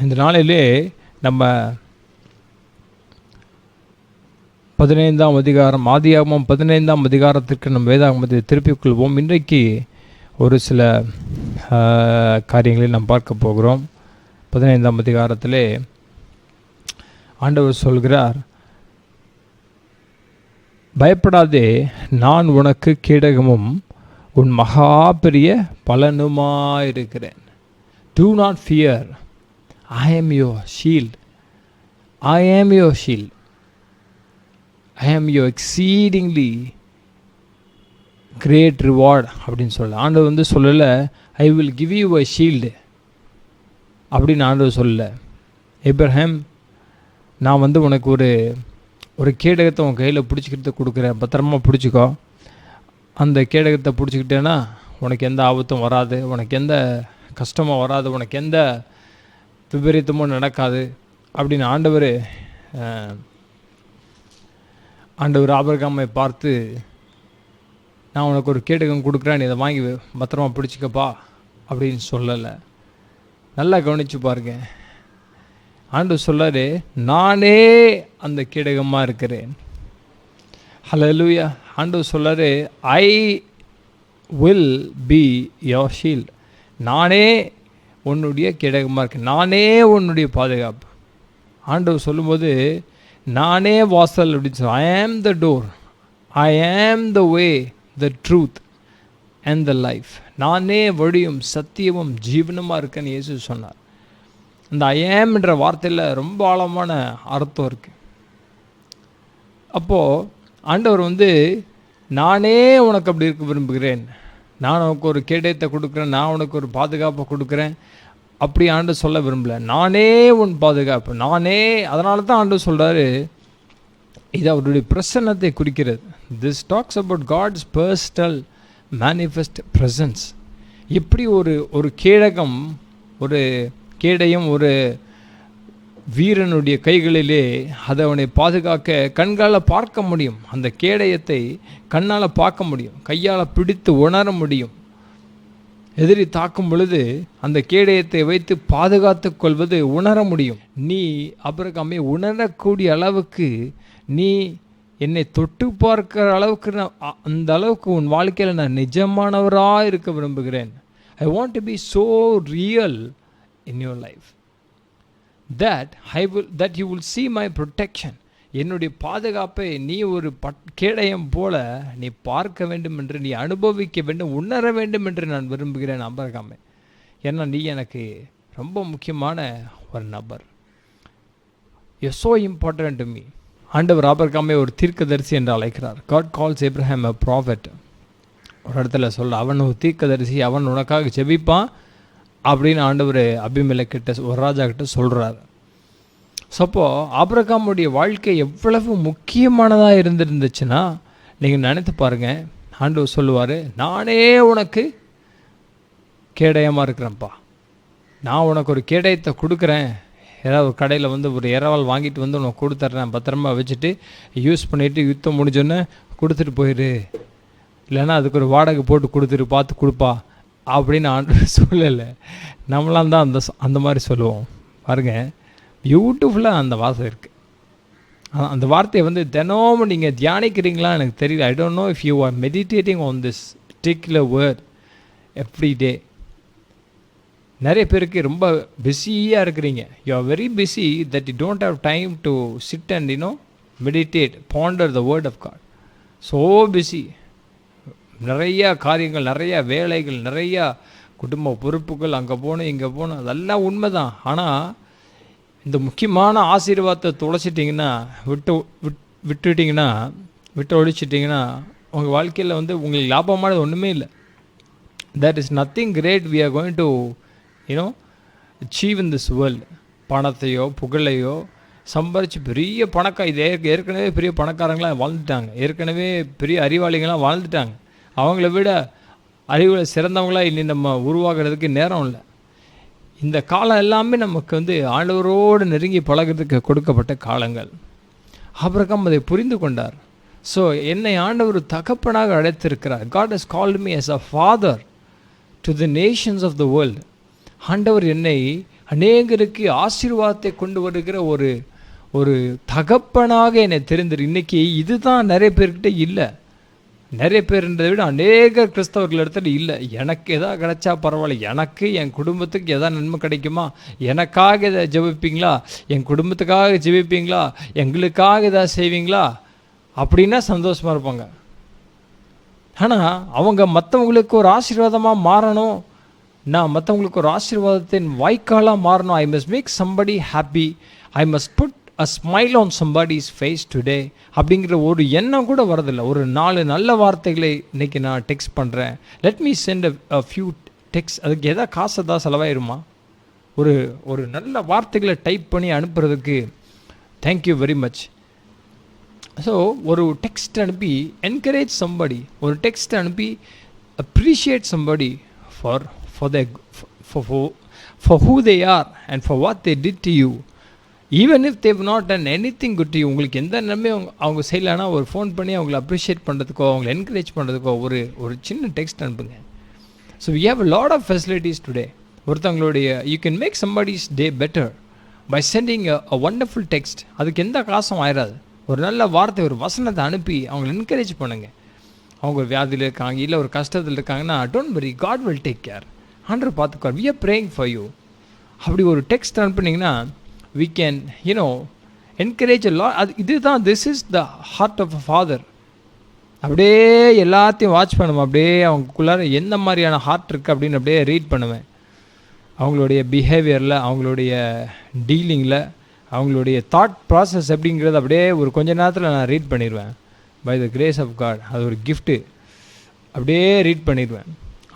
இந்த நாளிலே நம்ம 15ஆம் அதிகாரம், ஆதியாகமம் 15ஆம் அதிகாரத்திற்கு நம்ம வேதாகமத்தை திருப்பிக் கொள்வோம். இன்றைக்கு ஒரு சில காரியங்களை நாம் பார்க்க போகிறோம். 15ஆம் அதிகாரத்திலே ஆண்டவர் சொல்கிறார், பயப்படாதே, நான் உனக்கு கேடகமும் உன் மகா பெரிய பலனுமாயிருக்கிறேன். Do not fear, I am your shield. I am your shield. I am your exceedingly great reward அப்படின்னு சொல்ல ஆண்டவர் சொல்லலை, I will give you a shield அப்படின்னு ஆண்டவர் சொல்லலை. ஏப்ரஹாம், நான் உனக்கு ஒரு கேடகத்தை உன் கையில் பிடிச்சிக்கிட்டு கொடுக்குறேன், பத்திரமா பிடிச்சிக்கோ. அந்த கேடகத்தை பிடிச்சிக்கிட்டேன்னா உனக்கு எந்த ஆபத்தும் வராது, உனக்கு எந்த கஷ்டமும் வராது, உனக்கு எந்த விபரீதமும் நடக்காது அப்படின்னு ஆண்டவர் ஆபிரகாமை பார்த்து, நான் உனக்கு ஒரு கேடகம் கொடுக்குறேன், நீ இதை வாங்கி பத்திரமா பிடிச்சிக்கப்பா அப்படின்னு சொல்லலை. நல்லா கவனித்து பாருங்க. ஆண்டவர் சொல்றாரு, நானே அந்த கேடகமாக இருக்கிறேன். ஹல்லேலூயா. ஆண்டவர் சொல்றாரு, I will be your shield. நானே உன்னுடைய கேடகமாக இருக்கேன், நானே உன்னுடைய பாதுகாப்பு. ஆண்டவர் சொல்லும்போது நானே வாசல் அப்படின்னு சொல்ல, ஐ am the door, I am the way, the truth and the life. நானே வழியும் சத்தியமும் ஜீவனமாக இருக்கேன்னு இயேசு சொன்னார். இந்த ஐ ஆம் என்ற வார்த்தையில் ரொம்ப ஆழமான அர்த்தம் இருக்குது. அப்போது ஆண்டவர் நானே உனக்கு அப்படி இருக்க விரும்புகிறேன், நான் உனக்கு ஒரு கேடயத்தை கொடுக்குறேன், நான் உனக்கு ஒரு பாதுகாப்பை கொடுக்குறேன் அப்படி ஆண்டவர் சொல்ல விரும்பல. நானே உன் பாதுகாப்பு, நானே. அதனால தான் ஆண்டவர் சொல்கிறாரு, இது அவருடைய பிரசன்னத்தை குறிக்கிறது. This talks about God's personal manifest presence. எப்படி ஒரு கேடகம், ஒரு கேடயம் ஒரு வீரனுடைய கைகளிலே அதை அவனை பாதுகாக்க கண்கால் பார்க்க முடியும், அந்த கேடயத்தை கண்ணால் பார்க்க முடியும், கையால் பிடித்து உணர முடியும். எதிரி தாக்கும் பொழுது அந்த கேடயத்தை வைத்து பாதுகாத்து கொள்வது உணர முடியும். நீ ஆபிரகாமே உணரக்கூடிய அளவுக்கு, நீ என்னை தொட்டு பார்க்கிற அளவுக்கு, அந்த அளவுக்கு உன் வாழ்க்கையில் நான் நிஜமானவராக இருக்க விரும்புகிறேன். I want to be so real in your life that you will see my protection. என்னுடைய பாதுகாப்பை நீ ஒரு கேடயம் போல நீ பார்க்க வேண்டும் என்று, நீ அனுபவிக்க வேண்டும், உணர வேண்டும் என்று நான் விரும்புகிறேன் ஆபிரகாமே. ஏன்னா நீ எனக்கு ரொம்ப முக்கியமான ஒரு நபர். You so important to me. ஆண்டவர் ஆபிரகாமை ஒரு தீர்க்கதரிசி என்று அழைக்கிறார். God calls Abraham a prophet. ஒரு இடத்துல அவன் ஒரு தீர்க்கதரிசி, அவன் உனக்காக ஜெபிப்பான் அப்படின்னு ஆண்டவர் அபிமெலேக்கிட்ட, ஒரு ராஜா கிட்ட சொல்கிறார். ஸோ அப்போது ஆபிரகாமுடைய வாழ்க்கை எவ்வளவு முக்கியமானதாக இருந்துருந்துச்சுன்னா நீங்கள் நினைத்து பாருங்கள். ஆண்டவர் சொல்லுவார், நானே உனக்கு கேடயமாக இருக்கிறேன்ப்பா, நான் உனக்கு ஒரு கேடயத்தை கொடுக்குறேன். ஏதாவது ஒரு கடையில் ஒரு இரவால் வாங்கிட்டு உனக்கு கொடுத்துட்றேன், பத்திரமா வச்சுட்டு யூஸ் பண்ணிவிட்டு யுத்தம் முடிஞ்சோன்னே கொடுத்துட்டு போயிடு, இல்லைன்னா அதுக்கு ஒரு வாடகை போட்டு கொடுத்துட்டு பார்த்து கொடுப்பா அப்படின்னு ஆண்டவர் சொல்லலை. நம்மளாம் தான் அந்த மாதிரி சொல்லுவோம். பாருங்கள், பியூட்டிஃபுல்லாக அந்த வார்த்தை இருக்குது. அந்த வார்த்தையை தினமும் நீங்கள் தியானிக்கிறீங்களா எனக்கு தெரியல. I don't know if you are meditating on this particular word every day. நிறைய பேருக்கு ரொம்ப பிஸியாக இருக்கிறீங்க. You are very busy that you don't have time to sit and meditate, ponder the word of God. So busy, நிறையா காரியங்கள், நிறையா வேலைகள், நிறையா குடும்ப பொறுப்புகள், அங்கே போகணும் இங்கே போகணும், அதெல்லாம் உண்மை தான். ஆனால் இந்த முக்கியமான ஆசீர்வாதத்தை தொலைச்சிட்டிங்கன்னா, விட்டு ஒழிச்சிட்டிங்கன்னா உங்கள் வாழ்க்கையில் உங்களுக்கு லாபமானது ஒன்றுமே இல்லை. That is nothing great we are going to achieve in this world. பணத்தையோ புகழையோ சம்பாரித்து பெரிய இது ஏற்கனவே பெரிய பணக்காரங்களாம் வாழ்ந்துட்டாங்க, ஏற்கனவே பெரிய அறிவாளிகளாம் வாழ்ந்துட்டாங்க. அவங்கள விட அறிவில் சிறந்தவங்களாக இனி நம்ம உருவாகிறதுக்கு நேரம் இல்லை. இந்த காலம் எல்லாமே நமக்கு ஆண்டவரோடு நெருங்கி பழகிறதுக்கு கொடுக்கப்பட்ட காலங்கள். ஆபிரகாம் அதை புரிந்து கொண்டார். ஸோ என்னை ஆண்டவர் தகப்பனாக அழைத்திருக்கிறார். God has called me as a father to the nations of the world. ஆண்டவர் என்னை அநேகருக்கு ஆசீர்வாதத்தை கொண்டு வருகிற ஒரு ஒரு தகப்பனாக என்னை தெரிந்திரு. இன்றைக்கி இதுதான் நிறைய பேர்கிட்ட இல்லை. நிறைய பேர்ன்றதை விட அநேக கிறிஸ்தவர்கள் இடத்துல இல்லை. எனக்கு எதாவது கிடைச்சா பரவாயில்ல, எனக்கு என் குடும்பத்துக்கு எதாவது நன்மை கிடைக்குமா, எனக்காக எதை ஜெபிப்பீங்களா, என் குடும்பத்துக்காக ஜெபிப்பீங்களா, எங்களுக்காக எதாவது செய்வீங்களா அப்படின்னா சந்தோஷமாக இருப்பாங்க. ஆனால் அவங்க மற்றவங்களுக்கு ஒரு ஆசீர்வாதமாக மாறணும், நான் மற்றவங்களுக்கு ஒரு ஆசீர்வாதத்தின் வாய்க்காலாக மாறணும். I must make somebody happy, I must put a smile on somebody's face today அப்படிங்கிற ஒரு எண்ணம் கூட வரதில்லை. ஒரு 4 நல்ல வார்த்தைகளை இன்றைக்கி நான் டெக்ஸ்ட் பண்ணுறேன், let me send a few text. அதுக்கு எதாவது காசு தான் செலவாயிருமா? ஒரு ஒரு நல்ல வார்த்தைகளை டைப் பண்ணி அனுப்புறதுக்கு தேங்க்யூ வெரி மச். ஸோ ஒரு டெக்ஸ்ட் அனுப்பி என்கரேஜ் சம்படி, ஒரு டெக்ஸ்ட் அனுப்பி appreciate somebody for who they are and for what they did to you. Even if they've not done anything good you, உங்களுக்கு எந்த நன்மையும் அவங்க செய்யலைன்னா ஒரு ஃபோன் பண்ணி அவங்கள அப்ரிஷியேட் பண்ணுறதுக்கோ அவங்கள என்கரேஜ் பண்ணுறதுக்கோ ஒரு சின்ன டெக்ஸ்ட் அனுப்புங்க. So we have a lot of facilities today. ஒருத்தவங்களுடைய you can make somebody's day better by sending a wonderful text. அதுக்கு எந்த காசும் ஆயிடாது. ஒரு நல்ல வார்த்தை, ஒரு வசனத்தை அனுப்பி அவங்களை என்கரேஜ் பண்ணுங்கள். அவங்க வியாதியில் இருக்காங்க, இல்லை ஒரு கஷ்டத்தில் இருக்காங்கன்னா, don't worry, God will take care, ஆண்டவர் பார்த்துக்குவார், we are praying for you. அப்படி ஒரு டெக்ஸ்ட் அனுப்புனீங்கன்னா we can encourage a lot. இதுதான் this is the heart of a father. அப்படியே எல்லாத்தையும் வாட்ச் பண்ணுவேன், அப்படியே அவங்களுக்குள்ளார எந்த மாதிரியான ஹார்ட் இருக்குது அப்படின்னு அப்படியே ரீட் பண்ணுவேன். அவங்களுடைய பிஹேவியரில், அவங்களுடைய டீலிங்கில், அவங்களுடைய தாட் ப்ராசஸ் எப்படிங்கிறது அப்படியே ஒரு கொஞ்ச நேரத்தில் நான் ரீட் பண்ணிடுவேன். By the grace of God, அது ஒரு கிஃப்ட்டு. அப்படியே ரீட் பண்ணிடுவேன்.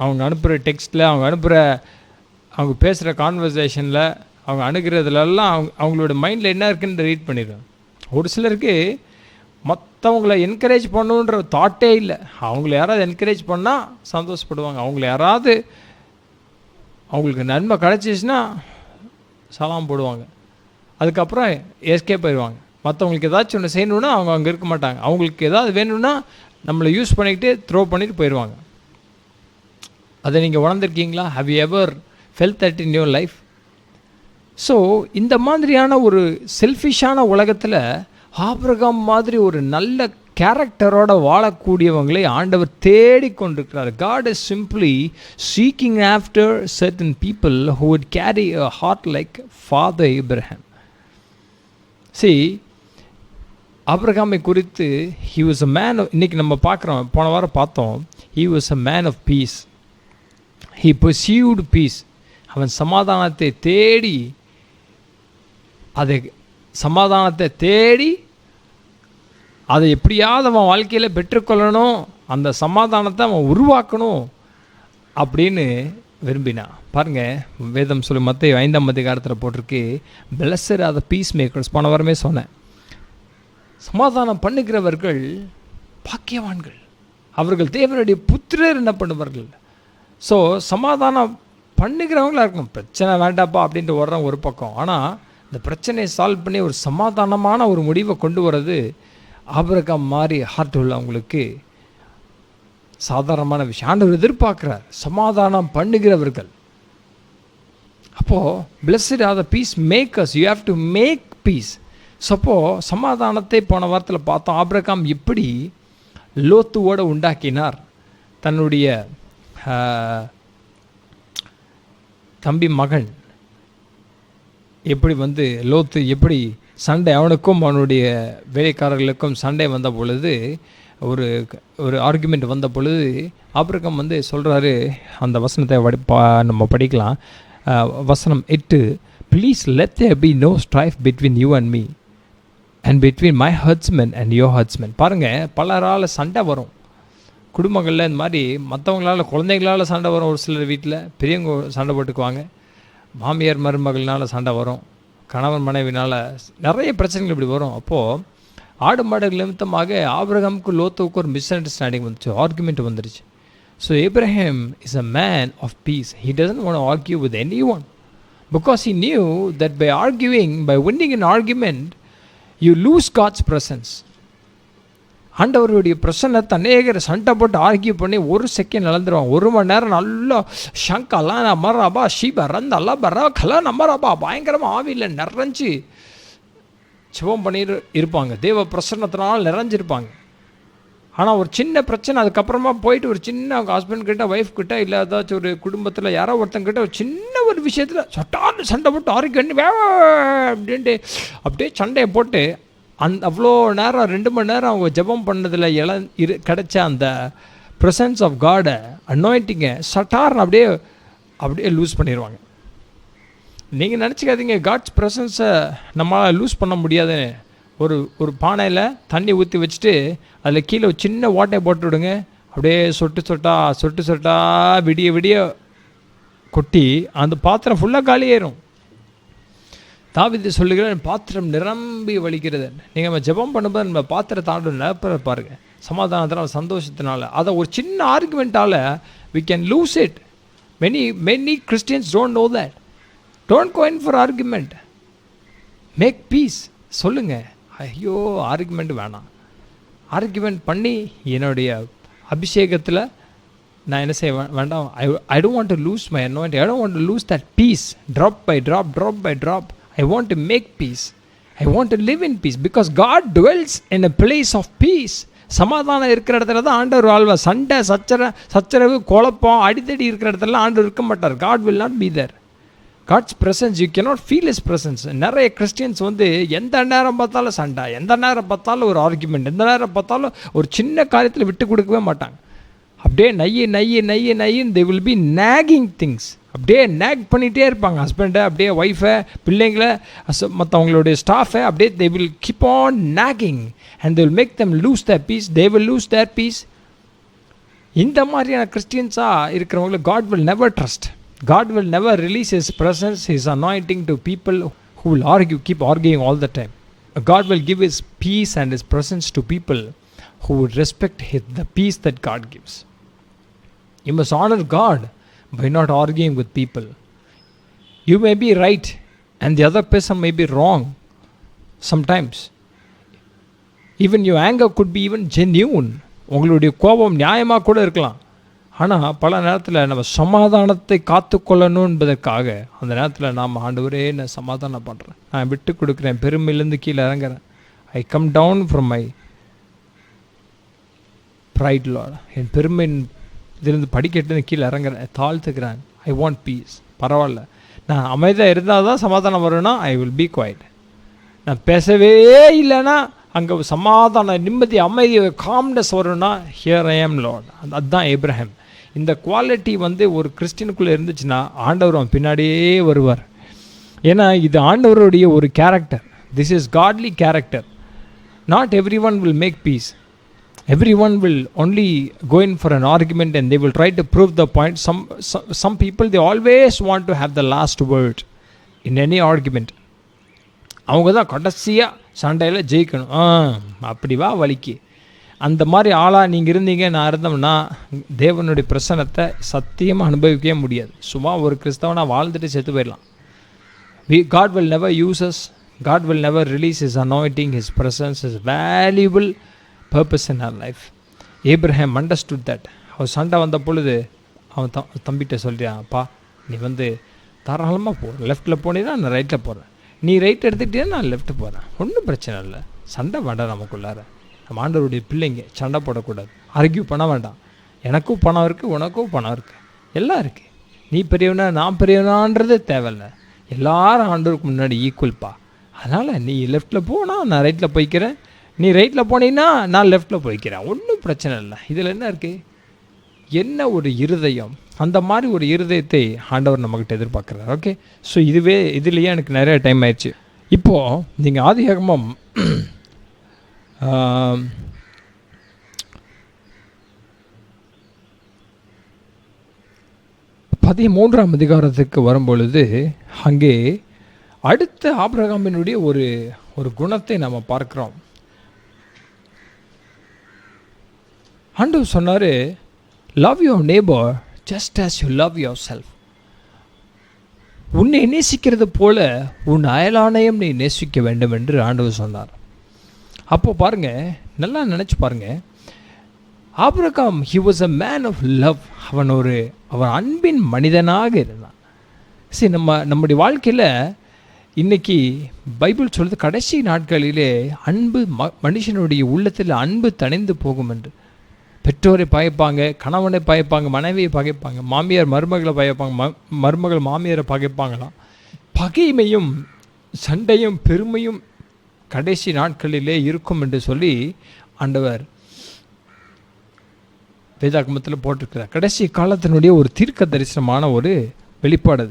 அவங்க அனுப்புகிற டெக்ஸ்ட்டில், அவங்க பேசுகிற கான்வர்சேஷனில், அவங்க அணுகிறதுலெல்லாம் அவங்களோட மைண்டில் என்ன இருக்குன்னு ரீட் பண்ணிடுவேன். ஒரு சிலருக்கு மற்றவங்கள என்கரேஜ் பண்ணணுன்ற தாட்டே இல்லை. அவங்கள யாராவது என்கரேஜ் பண்ணால் சந்தோஷப்படுவாங்க. அவங்களுக்கு நன்மை கிடச்சிச்சின்னா சலாம் போடுவாங்க, அதுக்கப்புறம் எஸ்கேப் ஆயிடுவாங்க. மற்றவங்களுக்கு ஏதாச்சும் ஒன்று செய்யணுன்னா அவங்க அங்கே இருக்க மாட்டாங்க. அவங்களுக்கு ஏதாவது வேணும்னா நம்மளை யூஸ் பண்ணிக்கிட்டு த்ரோ பண்ணிட்டு போயிடுவாங்க. அதை நீங்கள் உணர்ந்திருக்கீங்களா? How you ever felt that in your life? So இந்த மாதிரியான ஒரு செல்ஃபிஷான உலகத்தில் ஆபிரகாம் மாதிரி ஒரு நல்ல கேரக்டரோட வாழக்கூடியவங்களை ஆண்டவர் தேடிக்கொண்டிருக்கிறார். God is simply seeking after certain people who would carry a heart like Father Abraham. See, ஆபிரகாமை குறித்து he was a man of, இன்னைக்கு நம்ம பார்க்குறோம், போன வாரம் பார்த்தோம், he was a man of peace. He pursued peace. அவன் சமாதானத்தை தேடி அதை எப்படியாவது அவன் வாழ்க்கையில் பெற்றுக்கொள்ளணும், அந்த சமாதானத்தை அவன் உருவாக்கணும் அப்படின்னு விரும்பினான். பாருங்கள், வேதம் சொல்லி மத்தேயு 5ஆம் அதிகாரத்தில் போட்டிருக்கு, blessed are the peacemakers. போன வாரமே சொன்னேன், சமாதானம் பண்ணுகிறவர்கள் பாக்கியவான்கள், அவர்கள் தேவனுடைய புத்திரர் என்ன பண்ணுவார்கள். ஸோ சமாதானம் பண்ணுகிறவங்களா இருக்கணும். பிரச்சனை வேண்டாப்பா அப்படின்ட்டு வர்றவங்க ஒரு பக்கம், ஆனால் இந்த பிரச்சனையை சால்வ் பண்ணி ஒரு சமாதானமான ஒரு முடிவை கொண்டு வர்றது ஆபிரகாம் மாதிரி ஹார்ட் உள்ளவங்களுக்கு சாதாரணமான விஷயம். ஆண்டவர் எதிர்பார்க்குறார் சமாதானம் பண்ணுகிறவர்கள். அப்போது blessed are the peacemakers, you have to make peace. So அப்போது சமாதானத்தை போன வாரத்தில் பார்த்தோம். ஆபிரகாம் எப்படி லோத்துவோடு உண்டாக்கினார், தன்னுடைய தம்பி மகன் எப்படி லோத்து எப்படி சண்டை, அவனுக்கும் அவனுடைய வேலைக்காரர்களுக்கும் சண்டை வந்த பொழுது, ஒரு ஆர்குமெண்ட் வந்த பொழுது ஆபிரகாம் சொல்கிறாரு, அந்த வசனத்தை நம்ம படிக்கலாம். வசனம் 8, please let there be no strife between you and me and between my herdsmen and your herdsmen. பாருங்கள், பலரால் சண்டை வரும் குடும்பங்களில். இந்த மாதிரி மற்றவங்களால், குழந்தைங்களால் சண்டை வரும், ஒரு சிலர் வீட்டில் பெரியவங்க சண்டை போட்டுக்குவாங்க, மாமியார் மருமகள்னால் சண்டை வரும், கணவன் மனைவினால் நிறைய பிரச்சனைகள் இப்படி வரும். அப்போது ஆடு மாடுகள் நிமித்தமாக ஆபிரகாமுக்கு லோத்துவுக்கு ஒரு மிஸ் அண்டர்ஸ்டாண்டிங் வந்துச்சு, ஆர்குமெண்ட் வந்துருச்சு. So Abraham is a man of peace. He doesn't want to argue with anyone because he knew that by arguing, by winning an argument, you lose God's presence. ஆண்டவருடைய பிரசன்னத்தை அநேகர் சண்டை போட்டு argue பண்ணி ஒரு second இழந்துருவாங்க. 1 மணி நேரம் நல்லா ஷங்கெல்லாம் நம்மராபா ஷீபா ரந்தெல்லாம் பரா கலா நம்மராபா பயங்கரமாக ஆவியில் நிறைஞ்சு சிவம் பண்ணி இருப்பாங்க, தேவ பிரசன்னத்தினால் நிறைஞ்சிருப்பாங்க. ஆனால் ஒரு சின்ன பிரச்சனை, அதுக்கப்புறமா போயிட்டு ஒரு சின்ன அவங்க ஹஸ்பண்ட் கிட்ட ஒய்ஃப் கிட்ட இல்லை ஏதாச்சும் ஒரு குடும்பத்தில் யாரோ ஒருத்தங்கிட்ட ஒரு சின்ன ஒரு விஷயத்தில் சட்டான்னு சண்டை போட்டு ஆர்கியூ அப்படின்ட்டு அப்படியே சண்டையை போட்டு அவ்வளோ நேரம் 2 மணி நேரம் அவங்க ஜெபம் பண்ணதில் கிடைச்ச அந்த ப்ரெசன்ஸ் ஆஃப் காடை அனாயிண்டிங்கை சட்டார்னு அப்படியே லூஸ் பண்ணிடுவாங்க. நீங்கள் நினச்சிக்காதீங்க காட்ஸ் ப்ரெசன்ஸை நம்மளால் லூஸ் பண்ண முடியாதுன்னு. ஒரு பானையில் தண்ணி ஊற்றி வச்சுட்டு அதில் கீழே ஒரு சின்ன ஓட்டையை போட்டு விடுங்க, அப்படியே சொட்டு சொட்டா விடிய கொட்டி அந்த பாத்திரம் ஃபுல்லாக காலியாயிரும். தாவீது சொல்லுகிறேன், பாத்திரம் நிரம்பி வலிக்கிறது. நீங்கள் நம்ம ஜெபம் பண்ணும்போது நம்ம பாத்திரத்தாண்டு நிரப்ப பாருங்கள், சமாதானத்தினால சந்தோஷத்தினால. அதை ஒரு சின்ன ஆர்குமெண்ட்டால் we can lose it. Many Christians don't know that. Don't go in for argument. Make peace. சொல்லுங்கள், ஐயோ ஆர்குமெண்ட் வேணாம். ஆர்குமெண்ட் பண்ணி என்னுடைய அபிஷேகத்தில் நான் என்ன செய்ய வேண்டாம். I don't want to lose my anointing. I don't want to lose that peace. Drop by drop. I want to make peace. I want to live in peace because God dwells in a place of peace. சமாதானம் இருக்கிற இடத்துல தான் ஆண்டவர் வாழ்வார். சண்டை சச்சரவு குழப்பம் அடித்தடி இருக்கிற இடத்துல ஆண்டவர் இருக்க மாட்டார். God will not be there. God's presence, you cannot feel His presence. நிறைய கிறிஸ்டியன்ஸ் எந்த நேரம் பார்த்தாலும் சண்டை, எந்த நேரம் பார்த்தாலும் ஒரு ஆர்குமெண்ட், எந்த நேரம் பார்த்தாலும் ஒரு சின்ன காரியத்தில் விட்டு கொடுக்கவே மாட்டாங்க. அப்படியே நையின்னு they will be nagging things. அப்படியே நேக் பண்ணிகிட்டே இருப்பாங்க. ஹஸ்பண்டை, அப்படியே ஒய்ஃபை, பிள்ளைங்களை, மற்றவங்களுடைய ஸ்டாஃபை அப்படியே they will keep on nagging and they will make them lose their peace. They will lose their peace. இந்த மாதிரியான கிறிஸ்டியன்ஸாக இருக்கிறவங்களை God will never trust. God will never release His presence, His anointing to people who will keep arguing all the time. God will give His peace and His presence to people who would respect the peace that God gives. You must honor God by not arguing with people. You may be right and the other person may be wrong sometimes. Even your anger could be even genuine. உங்களுடைய கோபம் நியாயமாக கூட இருக்கலாம். ஆனால் பல நேரத்தில் நம்ம சமாதானத்தை காத்துக்கொள்ளணும் என்பதற்காக அந்த நேரத்தில் நாம் ஆண்டவரே நான் சமாதானம் பண்ணுறேன், நான் விட்டு கொடுக்குறேன், பெருமையிலேருந்து கீழே இறங்குறேன். I come down from my pride lord. என் பெருமை இதிலிருந்து படிக்கட்டு கீழே இறங்குறேன், தாழ்த்துக்கிறேன். I want piece. பரவாயில்ல, நான் அமைதியாக இருந்தால் தான் சமாதானம் வரும்னா ஐ வில் பி குவைட். நான் பேசவே இல்லைன்னா அங்கே சமாதான நிம்மதி அமைதி காம்னஸ் வரும்னா ஹியர் ஐ ஆம் லார்ட். அதுதான் ஏப்ரஹாம். இந்த குவாலிட்டி ஒரு கிறிஸ்டினுக்குள்ளே இருந்துச்சுன்னா ஆண்டவர் அவன் பின்னாடியே வருவார். ஏன்னா இது ஆண்டவருடைய ஒரு character. This is godly character. Not every one will make peace. Everyone will only go in for an argument and they will try to prove the point. Some people, they always want to have the last word in any argument. அவங்க தான் கடைசியாக சண்டையில் ஜெயிக்கணும். அப்படி வா வலிக்கு. அந்த மாதிரி ஆளாக நீங்கள் இருந்தீங்க, நான் இருந்தோம்னா தேவனுடைய பிரசன்னத்தை சத்தியமாக அனுபவிக்கவே முடியாது. சும்மா ஒரு கிறிஸ்தவனாக வாழ்ந்துட்டு செத்து போயிடலாம். God will never use us. God will never release His anointing, His presence, His valuable purpose in our life. Abraham understood that. அவன் சண்டை வந்த பொழுது அவன் தம்பிகிட்ட சொல்கிறான், அப்பா நீ தாராளமாக போ, லெஃப்ட்டில் போனீன்னா நான் ரைட்டில் போகிறேன், நீ ரைட் எடுத்துக்கிட்டே நான் லெஃப்ட்டு போகிறேன், ஒன்றும் பிரச்சனை இல்லை, சண்டை வேண்டாம் நமக்குள்ளார. நம்ம ஆண்டவருடைய பிள்ளைங்க சண்டை போடக்கூடாது, ஆர்கியூ பண்ண வேண்டாம். எனக்கும் பணம் இருக்குது, உனக்கும் பணம் இருக்குது, எல்லாம் இருக்குது. நீ பெரியவனா நான் பெரியவனான்றது தேவையில்லை. எல்லாரும் ஆண்டவருக்கு முன்னாடி ஈக்குவல்ப்பா. அதனால் நீ லெஃப்ட்டில் போனால் நான் ரைட்டில் போய்க்கிறேன், நீ ரைட்டில் போனீங்கன்னா நான் லெஃப்ட்டில் போய்க்கிறேன், ஒன்றும் பிரச்சனை இல்லை. இதில் என்ன இருக்குது? என்ன ஒரு இருதயம்! அந்த மாதிரி ஒரு இருதயத்தை ஆண்டவர் நம்மக்கிட்ட எதிர்பார்க்குறாரு. ஓகே, ஸோ இதுலேயே எனக்கு நிறைய டைம் ஆயிடுச்சு. இப்போது நீங்கள் ஆதியாகமம் 13ஆம் அதிகாரத்துக்கு வரும்பொழுது அங்கே அடுத்த ஆபிரகாமினுடைய ஒரு குணத்தை நம்ம பார்க்கிறோம். ஆண்டவர் சொன்னார், love your neighbour just as you love your self. உன்னை நேசிக்கிறது போல உன் அயலானையும் நீ நேசிக்க வேண்டும் என்று ஆண்டவர் சொன்னார். அப்போ பாருங்கள், நல்லா நினச்சி பாருங்க. Abraham he was a man of love. அவன் அன்பின் மனிதனாக இருந்தான். சரி, நம்முடைய வாழ்க்கையில் இன்றைக்கி பைபிள் சொல்கிறது கடைசி நாட்களிலே அன்பு மனுஷனுடைய உள்ளத்தில் அன்பு தணிந்து போகும் என்று. பெற்றோரை பகைப்பாங்க, கணவனை பகைப்பாங்க, மனைவியை பகைப்பாங்க, மாமியார் மருமகளை பகைப்பாங்க, மருமகள் மாமியாரை பகைப்பாங்களாம். பகைமையும் சண்டையும் பெருமையும் கடைசி நாட்களிலே இருக்கும் என்று சொல்லி ஆண்டவர் வேதாகமத்தில் போட்டிருக்கிறார். கடைசி காலத்தினுடைய ஒரு தீர்க்க தரிசனமான ஒரு வெளிப்பாடு.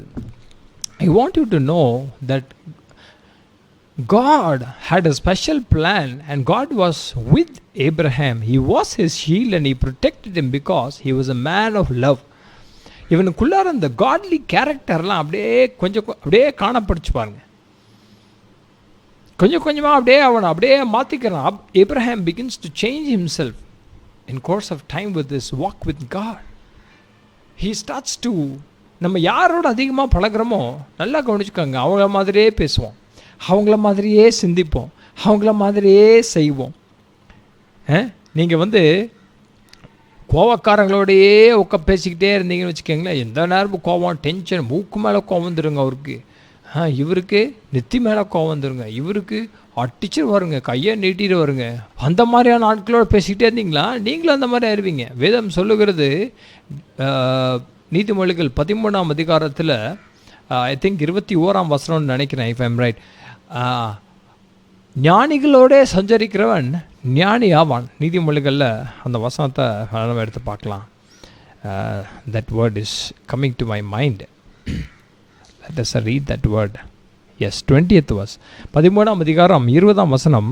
I want you to know that God had a special plan and God was with Abraham. He was his shield and he protected him because he was a man of love. இவனுக்குள்ளார அந்த காட்லி கேரக்டர்லாம் அப்படியே காணப்படுச்சு பாருங்க. கொஞ்சமாக அப்படியே மாற்றிக்கிறான். Abraham begins to change himself in course of time with this walk with God. He starts to, நம்ம யாரோட அதிகமாக பழகிறோமோ நல்லா கவனிச்சுக்கோங்க, அவங்கள மாதிரியே பேசுவோம், அவங்கள மாதிரியே சிந்திப்போம், அவங்கள மாதிரியே செய்வோம். நீங்கள் கோவக்காரங்களோடையே பேசிக்கிட்டே இருந்தீங்கன்னு வச்சுக்கோங்களேன், எந்த நேரமும் கோவம், டென்ஷன், மூக்கு மேலே கோவம் வந்துடுங்க அவருக்கு. இவருக்கு நெத்தி மேலே கோவம் வந்துடுங்க, இவருக்கு அடிச்சுட்டு வருங்க, கையை நீட்டிட்டு வருங்க. அந்த மாதிரியான ஆட்களோடு பேசிக்கிட்டே இருந்தீங்களா நீங்களும் அந்த மாதிரி ஆயிடுவீங்க. வேதம் சொல்லுகிறது நீதிமொழிகள் 13ஆம் அதிகாரத்தில் ஐ திங்க் 21ஆம் வசனம்னு நினைக்கிறேன், இஃப் ஐம் ரைட், ஞானிகளோட சஞ்சரிக்கிறவன் ஞானி ஆவான். நீதிமொழிகளில் அந்த வசனத்தை நம்ம எடுத்து பார்க்கலாம். That word is coming to my mind. Let us read that word. Yes, 20th verse. 13ஆம் அதிகாரம் 20ஆம் வசனம்,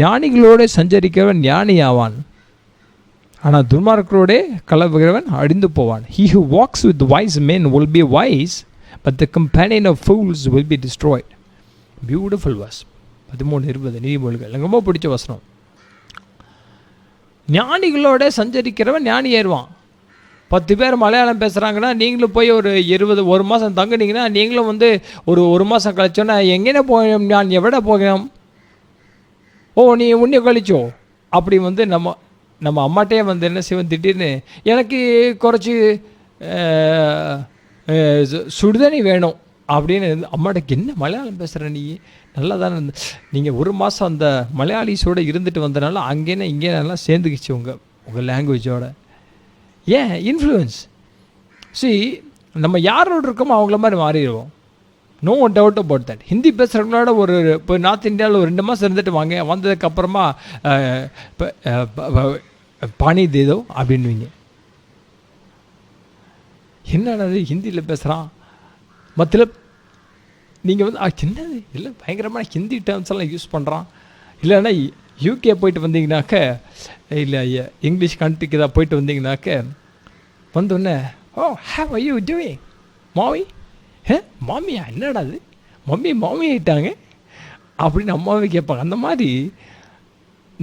ஞானிகளோடு சஞ்சரிக்கிறவன் ஞானி ஆவான், ஆனால் துன்மார்க்கரோடே கலவுகிறவன் அழிந்து போவான். He who walks with wise men will be wise, but the companion of fools will be destroyed. Beautiful verse. 13:20 நீதிமொழிகள் எனக்கு ரொம்ப பிடிச்ச வசனம். ஞானிகளோட சஞ்சரிக்கிறவன் ஞானி ஏறுவான். 10 பேர் மலையாளம் பேசுகிறாங்கன்னா நீங்களும் போய் ஒரு மாதம் தங்குனீங்கன்னா நீங்களும் ஒரு மாதம் கழிச்சோன்னா எங்கேனே போகணும், நான் எവിടെ போகணும், நீ உன்னை கழிச்சோ அப்படி நம்ம அம்மாட்டே என்ன செய்வோம், திடீர்னு எனக்கு குறைச்சி சுடுதண்ணி வேணும் அப்படின்னு அம்மாட்ட, என்ன மலையாளம் பேசுகிற நீ, நல்லா தானே இருந்து, நீங்கள் ஒரு மாதம் அந்த மலையாளிஸோடு இருந்துட்டு வந்தனால அங்கேனா இங்கே நல்லா சேர்ந்துக்கிச்சு உங்கள் லாங்குவேஜோட. ஏன் இன்ஃப்ளூயன்ஸ். நம்ம யாரோட இருக்கோமோ அவங்கள மாதிரி மாறிடுவோம். No doubt about that. Hindi பேசுகிறவங்களோட இப்போ நார்த் இந்தியாவில் ஒரு 2 மாதம் இருந்துட்டு வந்ததுக்கப்புறமா பானி தேதோ அப்படின்வீங்க. என்னது ஹிந்தியில் பேசுகிறான், மத்தியில் நீங்கள் என்னது இல்லை பயங்கரமான ஹிந்தி டேர்ம்ஸ் எல்லாம் யூஸ் பண்ணுறான். இல்லைன்னா யூகே போயிட்டு வந்தீங்கன்னாக்க, இல்லை இங்கிலீஷ் கண்ட்ரிக்கு தான் போயிட்டு வந்தீங்கன்னாக்க வந்தோடனே, ஹவ் ஆர் யூ டூயிங் மாமி, மாமியா என்னடா அது, மாமி ஆகிட்டாங்க அப்படின்னு அம்மாவே கேட்பாங்க. அந்த மாதிரி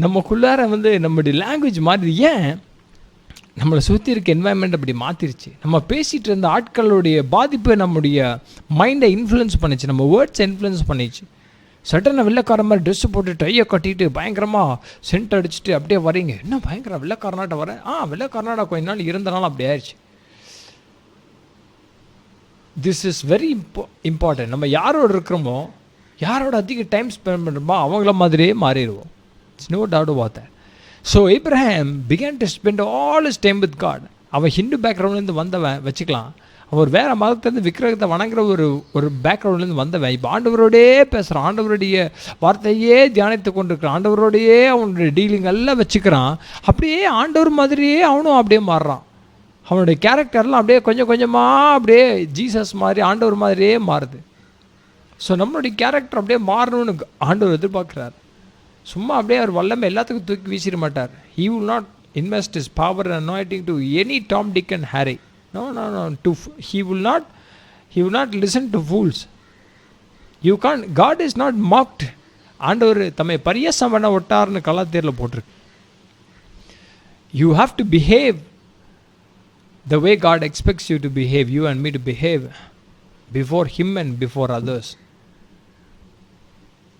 நமக்குள்ளார நம்மளுடைய லாங்குவேஜ் மாறி. ஏன் நம்மளை சுற்றி இருக்க என்வாயன்மெண்ட் அப்படி மாற்றிருச்சு. நம்ம பேசிகிட்டு இருந்த ஆட்களுடைய பாதிப்பு நம்முடைய மைண்டை இன்ஃப்ளூயன்ஸ் பண்ணிச்சு, நம்ம வேர்ட்ஸை இன்ஃப்ளூயன்ஸ் பண்ணிச்சு. சட்டனை வெள்ளைக்கார மாதிரி ட்ரெஸ்ஸு போட்டு டையை கட்டிட்டு பயங்கரமாக சென்ட் அடிச்சுட்டு அப்படியே வரீங்க, என்ன பயங்கர வெள்ளைக்காரனாட்ட வரேன், வெள்ளைக்காரனாட்ட கொஞ்ச நாள் இருந்தனாலும் அப்படி ஆயிடுச்சு. This is very important. நம்ம யாரோட இருக்கிறோமோ, யாரோட அதிக டைம் ஸ்பெண்ட் பண்ணுறோமோ அவங்கள மாதிரியே மாறிடுவோம். It's no doubt about that. So Abraham began to spend all his time with God. அவன் ஹிந்து பேக்ரவுண்ட்லேருந்து வந்தவன் வச்சுக்கலாம், அவர் வேறு மதத்துலேருந்து விக்கிரகத்தை வணங்குற ஒரு பேக்ரவுண்ட்லேருந்து வந்தவன். இப்போ ஆண்டவரோடே பேசுகிறான், ஆண்டவருடைய வார்த்தையே தியானித்து கொண்டிருக்கிறான், ஆண்டவரோடையே அவனுடைய டீலிங் எல்லாம் வச்சுக்கிறான். அப்படியே ஆண்டவர் மாதிரியே அவனும் அப்படியே மாறுறான். அவனுடைய கேரக்டர்லாம் அப்படியே கொஞ்சம் கொஞ்சமாக அப்படியே ஜீசஸ் மாதிரி ஆண்டவர் மாதிரியே மாறுது. ஸோ நம்மளுடைய கேரக்டர் அப்படியே மாறணும்னு ஆண்டவர் எதிர்பார்க்குறார். சும்மா அப்படியே அவர் வல்லமை எல்லாத்துக்கும் தூக்கி வீசிட மாட்டார். He will not invest his power and anointing to any Tom, Dick and Harry. No. He will not listen to fools. You can't. God is not mocked. ஆண்டவர் தம்மை பரியாசம் பண்ண ஒட்டார்னு கலாத்தியரில் போட்டிருக்கு. You have to behave the way God expects you to behave, you and me to behave before Him and before others.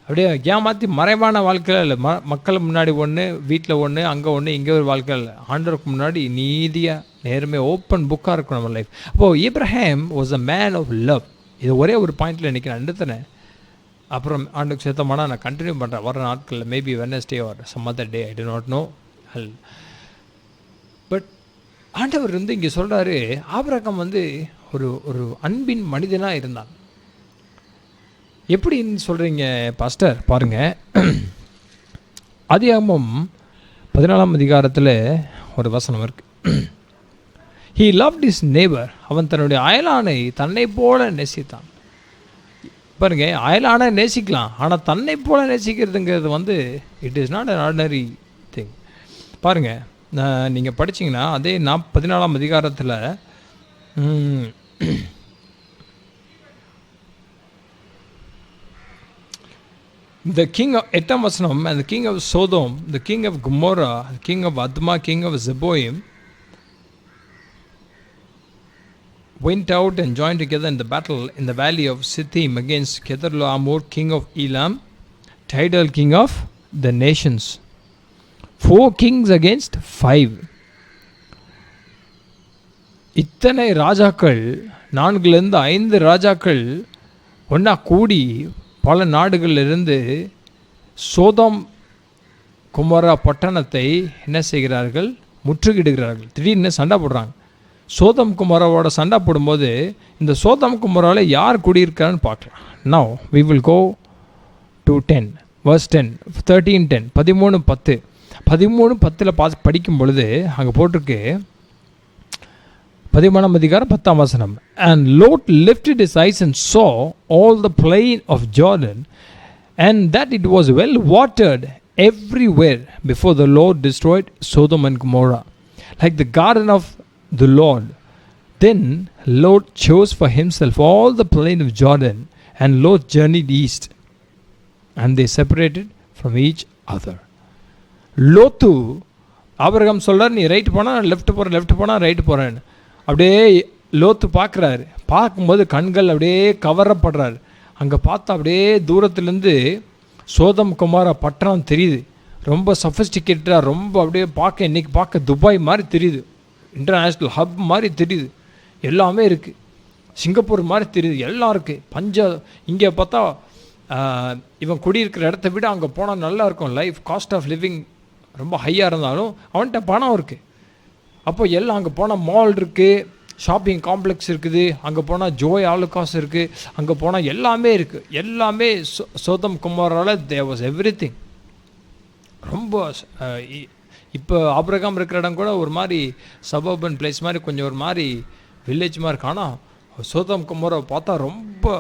அப்படியே ஏமாற்றி மறைவான வாழ்க்கையில் இல்லை, மக்கள் முன்னாடி ஒன்று, வீட்டில் ஒன்று, அங்கே ஒன்று, இங்கே ஒரு வாழ்க்கை இல்லை. ஆண்டவருக்கு முன்னாடி நீதியாக நேர்மையாக ஓப்பன் புக்காக இருக்கும் நம்ம லைஃப். அப்போது Abraham was a man of love. இது ஒரே ஒரு பாயிண்டில் இன்றைக்கி நான் நிறுத்தினேன். அப்புறம் ஆண்டுக்கு சேர்த்தமானா நான் கண்டினியூ பண்ணுறேன் வர நாட்களில், maybe Wednesday or some other day, I do not know. But ஆண்டவர் வந்து இங்கே சொல்கிறாரு, ஆபிரகாம் வந்து ஒரு ஒரு அன்பின் மனிதனாக இருந்தான். எப்படின்னு சொல்கிறீங்க பாஸ்டர்? பாருங்கள், ஆதியாகமம் 14ஆம் அதிகாரத்தில் ஒரு வசனம் இருக்குது. He loved his neighbour. அவன் தன்னுடைய அயலானை தன்னை போல நேசித்தான். பாருங்க, அயலானை நேசிக்கலாம், ஆனால் தன்னை போல நேசிக்கிறதுங்கிறது வந்து it is not an ordinary thing. பாருங்கள், நீங்கள் படிச்சிங்கன்னா அதே 14ஆம் அதிகாரத்தில் the king of எட்டாம் வசனம், and the king of Sodom, the king of Gomorrah, the king of Adma, king of Zeboim went out and joined together in the battle in the valley of Sittim against Kedorlaomer, king of Elam, Tidal, king of the nations. 4 kings against 5. இத்தனை ராஜாக்கள், 4லேருந்து 5 ராஜாக்கள் ஒன்றா கூடி பல நாடுகளிலிருந்து சோதோம் குமோரா பட்டணத்தை என்ன செய்கிறார்கள்? முற்றுகிடுகிறார்கள். திடீர்னு சண்டை போடுறாங்க. சோதம் குமராவோட சண்டை போடும்போது இந்த சோதம் குமராவில் யார் குடியிருக்கான்னு பார்க்கலாம். Now we will go to 10 verse 10, 13:10, 13:10. 13:10 படிக்கும் பொழுது அங்கே போட்டிருக்கு, 13ஆம் அதிகாரம் 10ஆம் வசனம். And Lot lifted his eyes and saw all the plain of Jordan, and that it was well watered everywhere before the Lord destroyed Sodom and Gomorrah, like the garden of the Lord. Then Lot chose for himself all the plain of Jordan, and Lot journeyed east, and they separated from each other. Lot Abraham சொல்கிறார், நீ right போனால் left போகிறேன், left போனால் right போகிறேன்னு. அப்படியே லோத்து பார்க்குறாரு. பார்க்கும்போது கண்கள் அப்படியே கவரப்படுறாரு. அங்கே பார்த்தா அப்படியே தூரத்துலேருந்து சோதம் குமாரா பட்டணம் தெரியுது. ரொம்ப சஃபிஸ்டிகேட்டடாக, ரொம்ப அப்படியே பார்க்க இன்றைக்கி பார்க்க துபாய் மாதிரி தெரியுது, இன்டர்நேஷ்னல் ஹப் மாதிரி தெரியுது, எல்லாமே இருக்குது. சிங்கப்பூர் மாதிரி தெரியுது, எல்லாம் இருக்குது. இங்கே பார்த்தா இவன் குடியிருக்கிற இடத்த விட அங்கே போனால் நல்லா இருக்கும். லைஃப் காஸ்ட் ஆஃப் லிவிங் ரொம்ப ஹையாக இருந்தாலும் அவன்கிட்ட பணம் இருக்குது. அப்போ எல்லாம் அங்கே போனால் மால் இருக்குது, ஷாப்பிங் காம்ப்ளெக்ஸ் இருக்குது, அங்கே போனால் ஜோய் ஆலுகாஸ் இருக்குது, அங்கே போனால் எல்லாமே இருக்குது. எல்லாமே சோதம் குமாரால் தேர் வாஸ் எவ்ரிதிங். ரொம்ப இப்போ ஆபிரகாம் இருக்கிற இடம் கூட ஒரு மாதிரி சபர்பன் பிளேஸ் மாதிரி, கொஞ்சம் ஒரு மாதிரி வில்லேஜ் மாதிரி இருக்கு. சோதம் குமாரை பார்த்தா ரொம்ப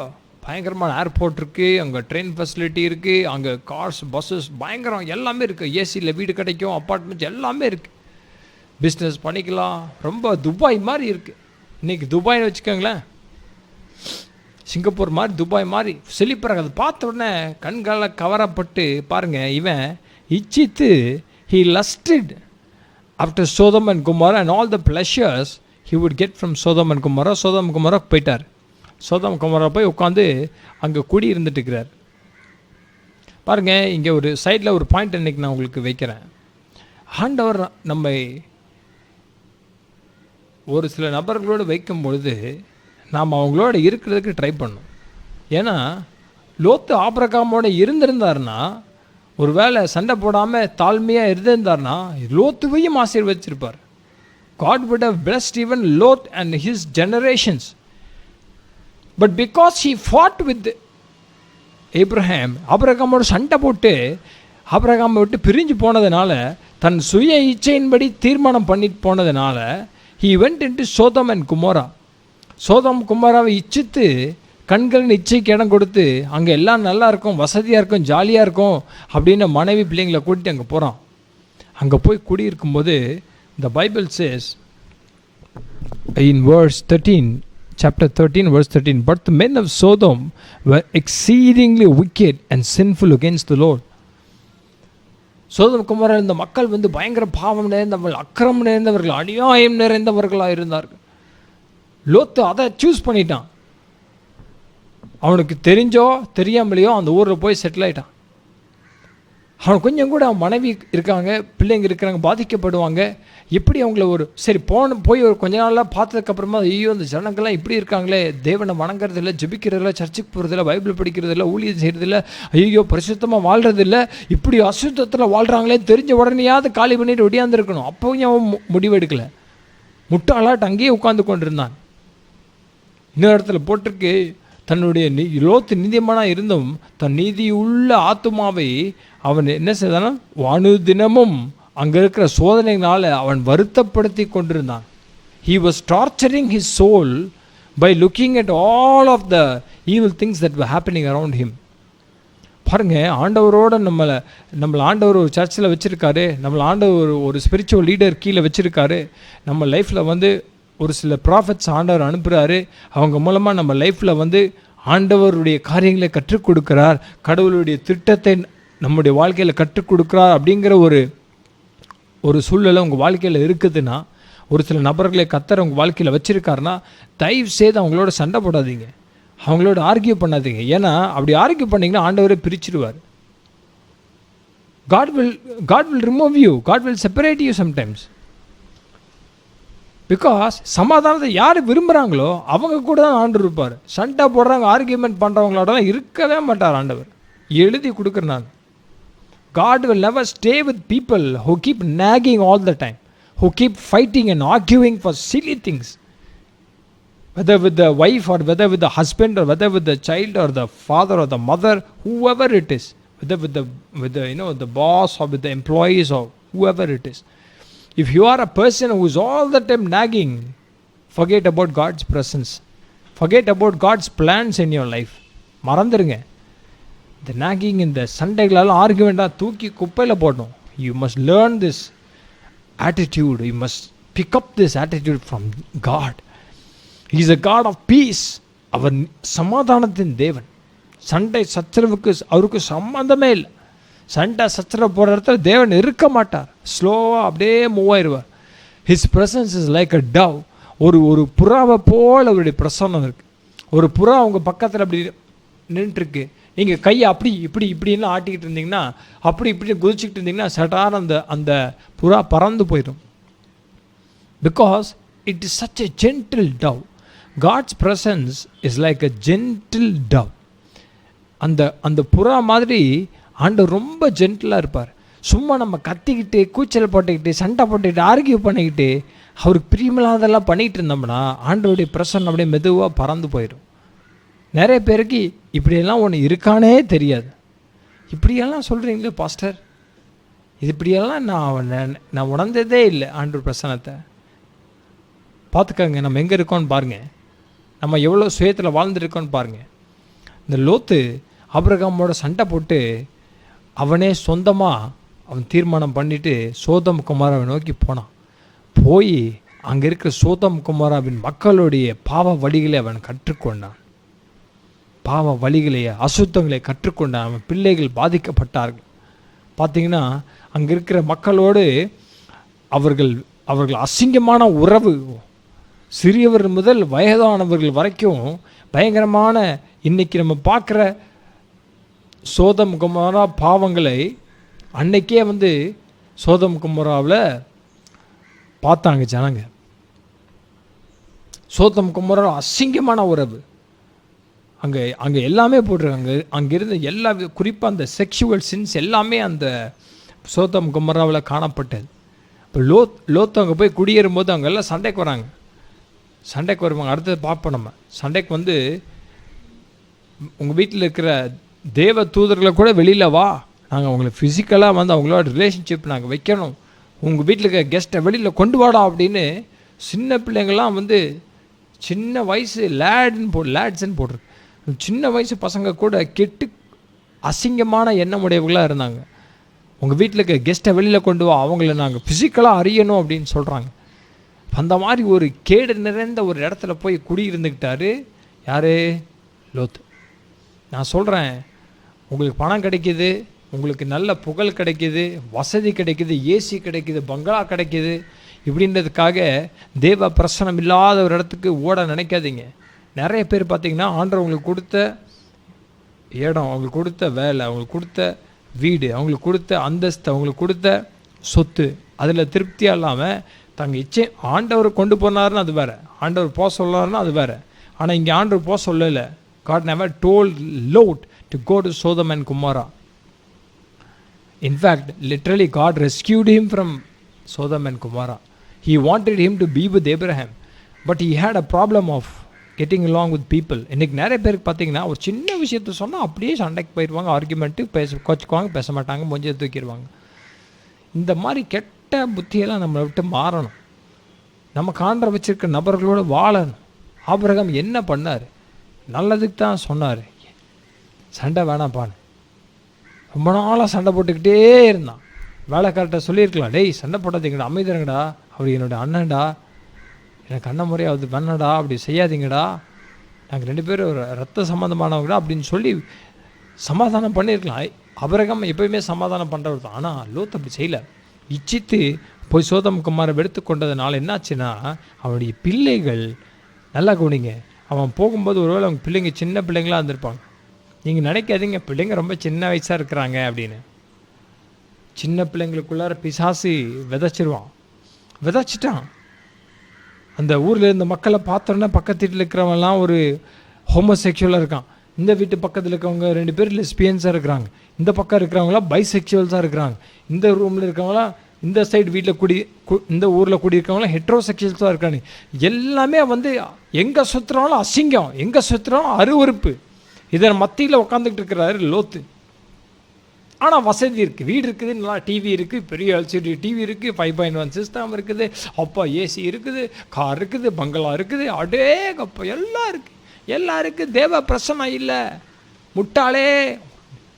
பயங்கரமான ஏர்போர்ட் இருக்குது, அங்கே ட்ரெயின் ஃபெசிலிட்டி இருக்குது, அங்கே கார்ஸ் பஸ்ஸஸ் பயங்கரம் எல்லாமே இருக்குது. ஏசியில் வீடு கிடைக்கும், அப்பார்ட்மெண்ட்ஸ் எல்லாமே இருக்குது, பிஸ்னஸ் பண்ணிக்கலாம். ரொம்ப துபாய் மாதிரி இருக்குது. இன்றைக்கி துபாய்னு வச்சுக்கோங்களேன், சிங்கப்பூர் மாதிரி துபாய் மாதிரி செழிப்பாக. அதை பார்த்த உடனே கண்களை கவரப்பட்டு பாருங்கள், இவன் இச்சித்து he lusted after Sodom and Gomorrah and all the pleasures he would get from Sodom and Gomorrah. Sodom and Gomorrah போயிட்டார். சோதம் குமாரா போய் உட்காந்து அங்கே குடி இருந்துட்டு இருக்கிறார். பாருங்கள், இங்கே ஒரு சைடில் ஒரு பாயிண்ட் இன்றைக்கி நான் உங்களுக்கு வைக்கிறேன். ஆண்டவர் நம்மை ஒரு சில நபர்களோடு வைக்கும் பொழுது நாம் அவங்களோட இருக்கிறதுக்கு ட்ரை பண்ணணும். ஏன்னா லோத்து ஆபிரகாமோட இருந்திருந்தாருன்னா, ஒரு வேளை சண்டை போடாமல் தாழ்மையாக இருந்திருந்தார்னா லோத்துவையும் ஆசீர்வதிச்சிருப்பார். God would have blessed even Lot and his generations. But because he fought with Abraham, ஆபிரகாமோட சண்டை போட்டு ஆபிரகாமை விட்டு பிரிஞ்சு போனதுனால, தன் சுய இச்சையின்படி தீர்மானம் பண்ணிட்டு போனதுனால, he went into Sodom and Gomorrah. சோதம் குமாராவை இச்சித்து கண்களின் இச்சைக்கு இடம் கொடுத்து அங்கே எல்லாம் நல்லா இருக்கும், வசதியாக இருக்கும், ஜாலியாக இருக்கும் அப்படின்னு மனைவி பிள்ளைங்களை கூட்டிட்டு அங்கே போகிறான். அங்கே போய் குடியிருக்கும்போது the Bible says in verse 13, chapter 13 verse 13, but the men of Sodom were exceedingly wicked and sinful against the Lord. சோதம் குமாரா இந்த மக்கள் வந்து பயங்கர பாவம் நிறைந்தவர்கள், அக்கிரமம் நிறைந்தவர்கள், அநியாயம் நிறைந்தவர்களாக இருந்தார்கள். லோத்து அதை சூஸ் பண்ணிட்டான். அவனுக்கு தெரிஞ்சோ தெரியாமலையோ அந்த ஊரில் போய் செட்டில் ஆகிட்டான். அவன் கொஞ்சம் கூட அவன் மனைவி இருக்காங்க, பிள்ளைங்க இருக்கிறாங்க, பாதிக்கப்படுவாங்க. எப்படி அவங்கள ஒரு சரி போய் ஒரு கொஞ்ச நாளாக பார்த்ததுக்கப்புறமா ஐயோ இந்த ஜனங்கள்லாம் இப்படி இருக்காங்களே, தேவனை வணங்குறதில்ல, ஜெபிக்கிறதில்ல, சர்ச்சுக்கு போகிறதில்ல, பைபிள் படிக்கிறதில்ல, ஊழியம் செய்கிறதில்ல, ஐயோ பரிசுத்தமாக வாழ்கிறதில்ல, இப்படி அசுத்தத்தில் வாழ்கிறாங்களே தெரிஞ்ச உடனேயாவது காலி பண்ணிட்டு ஒடியாந்துருக்கணும். அப்போவும் அவன் முடிவு எடுக்கலை, முட்டாளாட்டு அங்கேயே உட்கார்ந்து கொண்டிருந்தான். இன்னொரு இடத்துல போட்டிருக்கு, தன்னுடைய லோத்து நீதிமானாக இருந்தும் தன் நீதியுள்ள ஆத்துமாவை அவன் என்ன செய்தானா, தினமும் அங்கே இருக்கிற சோதனைகளால் அவன் வருத்தப்படுத்தி கொண்டிருந்தான். He was torturing his soul by looking at all of the evil things that were happening around him. பாருங்க, ஆண்டவரோட நம்மளை ஆண்டவர் ஒரு சர்ச்சில் வச்சுருக்காரு, நம்மளை ஆண்டவர் ஒரு ஸ்பிரிச்சுவல் லீடர் கீழே வச்சுருக்காரு, நம்ம லைஃப்பில் வந்து ஒரு சில ப்ராஃபட்ஸ் ஆண்டவர் அனுப்புகிறாரு, அவங்க மூலமாக நம்ம லைஃப்பில் வந்து ஆண்டவருடைய காரியங்களை கற்றுக் கொடுக்குறார், கடவுளுடைய திட்டத்தை நம்முடைய வாழ்க்கையில் கற்றுக் கொடுக்குறார் அப்படிங்கிற ஒரு சூழ்நிலை உங்கள் வாழ்க்கையில் இருக்குதுன்னா, ஒரு சில நபர்களை கர்த்தர் உங்கள் வாழ்க்கையில் வச்சுருக்காருன்னா, தயவு செய்து அவங்களோட சண்டை போடாதீங்க, அவங்களோட ஆர்கியூ பண்ணாதீங்க. ஏன்னா அப்படி ஆர்கியூ பண்ணிங்கன்னா ஆண்டவரே பிரிச்சிடுவார். God will remove you, God will separate you sometimes. Because சமாதானத்தை யார் விரும்புகிறாங்களோ அவங்க கூட தான் ஆண்டவர் இருப்பார். சண்டை போடுறாங்க, ஆர்கியூமெண்ட் பண்ணுறவங்களோடலாம் இருக்கவே மாட்டார் ஆண்டவர். எழுதி கொடுக்குறேன் நான், God will never stay with people who keep nagging all the time, who keep fighting and arguing for silly things, whether with the wife or whether with the husband or whether with the child or the father or the mother, whoever it is, whether with the the boss or with the employees or whoever it is. If you are a person who is all the time nagging, forget about God's presence, forget about God's plans in your life. மறந்துடுங்க. இந்த nagging, இந்த சண்டைகளால் ஆர்குமெண்ட்டாக தூக்கி குப்பையில் போடணும். You must learn this attitude, you must pick up this attitude from God. He is a God of peace. அவர் சமாதானத்தின் தேவன். சண்டை சச்சரவுக்கு அவருக்கு சம்மந்தமே இல்லை. சண்டை சச்சரவு போகிற இடத்துல தேவன் இருக்க மாட்டார், ஸ்லோவாக அப்படியே மூவ் ஆயிடுவார். His presence is like a dove. ஒரு புறாவை போல் அவருடைய பிரசன்னம் இருக்குது. ஒரு புறா அவங்க பக்கத்தில் அப்படி நின்றுட்டுருக்கு, நீங்கள் கையை அப்படி இப்படின்னு ஆட்டிக்கிட்டு இருந்தீங்கன்னா, இப்படி குதிச்சுக்கிட்டு இருந்தீங்கன்னா சட்டான அந்த புறா பறந்து போயிடும். Because it is such a gentle dove. God's presence is like a gentle dove. அந்த புறா மாதிரி ஆண்டவர் ரொம்ப ஜென்டிலாக இருப்பார். சும்மா நம்ம கத்திக்கிட்டு கூச்சல் போட்டுக்கிட்டு சண்டை போட்டுக்கிட்டு ஆர்கியூ பண்ணிக்கிட்டு அவருக்கு பிரியமில்லாதெல்லாம் பண்ணிகிட்டு இருந்தோம்னா ஆண்டவருடைய பிரசன்னம் அப்படியே மெதுவாக பறந்து போயிடும். நிறைய பேருக்கு இப்படியெல்லாம் ஒன்று இருக்கானே தெரியாது. இப்படியெல்லாம் சொல்கிறீங்களே பாஸ்டர், இது இப்படியெல்லாம் நான் உணர்ந்ததே இல்லை ஆண்டவர் பிரசன்னத்தை. பார்த்துக்கங்க, நம்ம எங்கே இருக்கோன்னு பாருங்கள், நம்ம எவ்வளோ சுயத்தில் வாழ்ந்துருக்கோன்னு பாருங்கள். இந்த லோத்து ஆபிரகாமோட சண்டை போட்டு அவனே சொந்தமாக அவன் தீர்மானம் பண்ணிவிட்டு சோதம் குமாராவை நோக்கி போனான். போய் அங்கே இருக்கிற சோதம் குமாராவின் மக்களுடைய பாவ வழிகளை அவன் கற்றுக்கொண்டான். பாவ வழிகளையே அசுத்தங்களை கற்றுக்கொண்டான். அவன் பிள்ளைகள் பாதிக்கப்பட்டார்கள். பார்த்திங்கன்னா அங்கே இருக்கிற மக்களோடு அவர்கள் அசிங்கமான உறவு, சிறியவர் முதல் வயதானவர்கள் வரைக்கும் பயங்கரமான, இன்றைக்கி நம்ம பார்க்குற சோதம் குமாரா பாவங்களை அன்னைக்கே சோதம் குமாராவில் பார்த்தாங்க ஜனங்க. சோதம் குமாரா அசிங்கமான உறவு. அங்கே எல்லாமே போட்டிருக்காங்க. அங்கே இருந்த எல்லா, குறிப்பாக அந்த செக்ஷுவல் சின்ஸ் எல்லாமே அந்த சோதம் குமாராவில் காணப்பட்டது. இப்போ லோத்து அங்கே போய் குடியேறும்போது அவங்க எல்லாம் சண்டைக்கு வராங்க. சண்டைக்கு வருவாங்க. அடுத்தது பார்ப்போம் நம்ம. சண்டைக்கு உங்கள் வீட்டில் இருக்கிற தேவ தூதர்களை கூட வெளியில் வா, நாங்கள் அவங்களை ஃபிசிக்கலாக அவங்களோட ரிலேஷன்ஷிப் நாங்கள் வைக்கணும், உங்கள் வீட்டில் இருக்கிற கெஸ்ட்டை வெளியில் கொண்டு வாடா அப்படின்னு சின்ன பிள்ளைங்கள்லாம் சின்ன வயசு லேட்ஸ்ன்னு போட்டிருக்கு. சின்ன வயசு பசங்க கூட கெட்டு அசிங்கமான எண்ணம் உடையவர்களாக இருந்தாங்க. உங்கள் வீட்டில் இருக்க கெஸ்ட்டை வெளியில் கொண்டு வா, அவங்கள நாங்கள் ஃபிசிக்கலாக அறியணும் அப்படின்னு சொல்கிறாங்க. அந்த மாதிரி ஒரு கேடு நிறைந்த ஒரு இடத்துல போய் குடியிருந்துக்கிட்டாரு யார்? லோத்து. நான் சொல்கிறேன், உங்களுக்கு பணம் கிடைக்கிது, உங்களுக்கு நல்ல புகழ் கிடைக்கிது, வசதி கிடைக்கிது, ஏசி கிடைக்கிது, பங்களா கிடைக்கிது, இப்படின்றதுக்காக தேவ பிரசனம் இல்லாத ஒரு இடத்துக்கு ஓட நினைக்காதீங்க. நிறைய பேர் பார்த்திங்கன்னா ஆண்டவர் அவங்களுக்கு கொடுத்த இடம், அவங்களுக்கு கொடுத்த வேலை, அவங்களுக்கு கொடுத்த வீடு, அவங்களுக்கு கொடுத்த அந்தஸ்து, அவங்களுக்கு கொடுத்த சொத்து, அதில் திருப்தியாக இல்லாமல் தங்க இச்சை ஆண்டவர் கொண்டு போனாருன்னு அது வேறு, ஆண்டவர் போக சொல்லாருன்னா அது வேறு. ஆனால் இங்கே ஆண்டவர் போக சொல்லலை. God never told Lot to go to Sodom and Gomorrah. In fact, literally God rescued him from Sodom and Gomorrah. He wanted him to be with Abraham, but he had a problem of getting along with people. இன்றைக்கி நிறைய பேருக்கு பார்த்தீங்கன்னா ஒரு சின்ன விஷயத்த சொன்னால் அப்படியே சண்டைக்கு போயிடுவாங்க, ஆர்குமெண்ட்டு கோச்சிக்குவாங்க, பேச மாட்டாங்க, மொஞ்சியை தூக்கிடுவாங்க. இந்த மாதிரி கெட்ட புத்தியெல்லாம் நம்மளை விட்டு மாறணும். நம்ம காண்ற வச்சிருக்க நபர்களோடு வாழணும். ஆபிரகாம் என்ன பண்ணார்? நல்லதுக்கு தான் சொன்னார், சண்டை வேணாப்பான்னு. ரொம்ப நாளாக சண்டை போட்டுக்கிட்டே இருந்தான். வேலைக்கார்ட்ட சொல்லியிருக்கலாம், டேய் சண்டை போடாதீங்கடா, அமைதிங்கடா, அவர் என்னோடய அண்ணன்டா, எனக்கு அண்ணன் முறையாவது வேணடா, அப்படி செய்யாதீங்கடா, நாங்கள் 2 பேரும் ஒரு ரத்த சம்மந்தமானவங்கடா அப்படின்னு சொல்லி சமாதானம் பண்ணியிருக்கலாம். ஆபிரகாம் எப்போயுமே சமாதானம் பண்ணுறவர் தான். ஆனால் லோத் அப்படி செய்யலை. இச்சித்து போய் சோதம் குமாரை வெடுத்து கொண்டதுனால என்னாச்சுன்னா, அவனுடைய பிள்ளைகள் நல்லா கவனிங்க, அவன் போகும்போது ஒருவேளை அவங்க பிள்ளைங்க சின்ன பிள்ளைங்களாக இருந்திருப்பாங்க. நீங்கள் நினைக்காதீங்க பிள்ளைங்க ரொம்ப சின்ன வயசாக இருக்கிறாங்க அப்படின்னு. சின்ன பிள்ளைங்களுக்குள்ளார பிசாசு விதைச்சிட்டான். அந்த ஊரில் இருந்த மக்களை பார்த்தோன்னா பக்கத்து வீட்டில் இருக்கிறவங்கலாம் ஒரு ஹோமோசெக்சுவலாக இருக்கான், இந்த வீட்டு பக்கத்தில் இருக்கிறவங்க 2 பேர் லெஸ்பியன்ஸாக இருக்கிறாங்க, இந்த பக்கம் இருக்கிறவங்களாம் பைசெக்சுவல்ஸாக இருக்கிறாங்க, இந்த ரூமில் இருக்கிறவங்களாம் இந்த சைடு வீட்டில் இந்த ஊரில் குடியிருக்கவங்களாம் ஹெட்ரோசெக்சுவல்ஸாக இருக்காங்க. எல்லாமே எங்கே சுற்றுறாலும் அசிங்கம், எங்கே சுற்றுறாலும் அருவருப்பு. இதன் மத்தியில் உட்காந்துக்கிட்டு இருக்கிறாரு லோத்து. ஆனால் வசதி இருக்குது, வீடு இருக்குது, நல்லா டிவி இருக்குது, பெரிய எல்சிடி டிவி இருக்குது, 5.1 சிஸ்டம் இருக்குது, அப்பா ஏசி இருக்குது, கார் இருக்குது, பங்களா இருக்குது, அடேங்கப்பா எல்லாம் இருக்குது, எல்லாம் இருக்குது. தேவ பிரசனை இல்லை. முட்டாளே,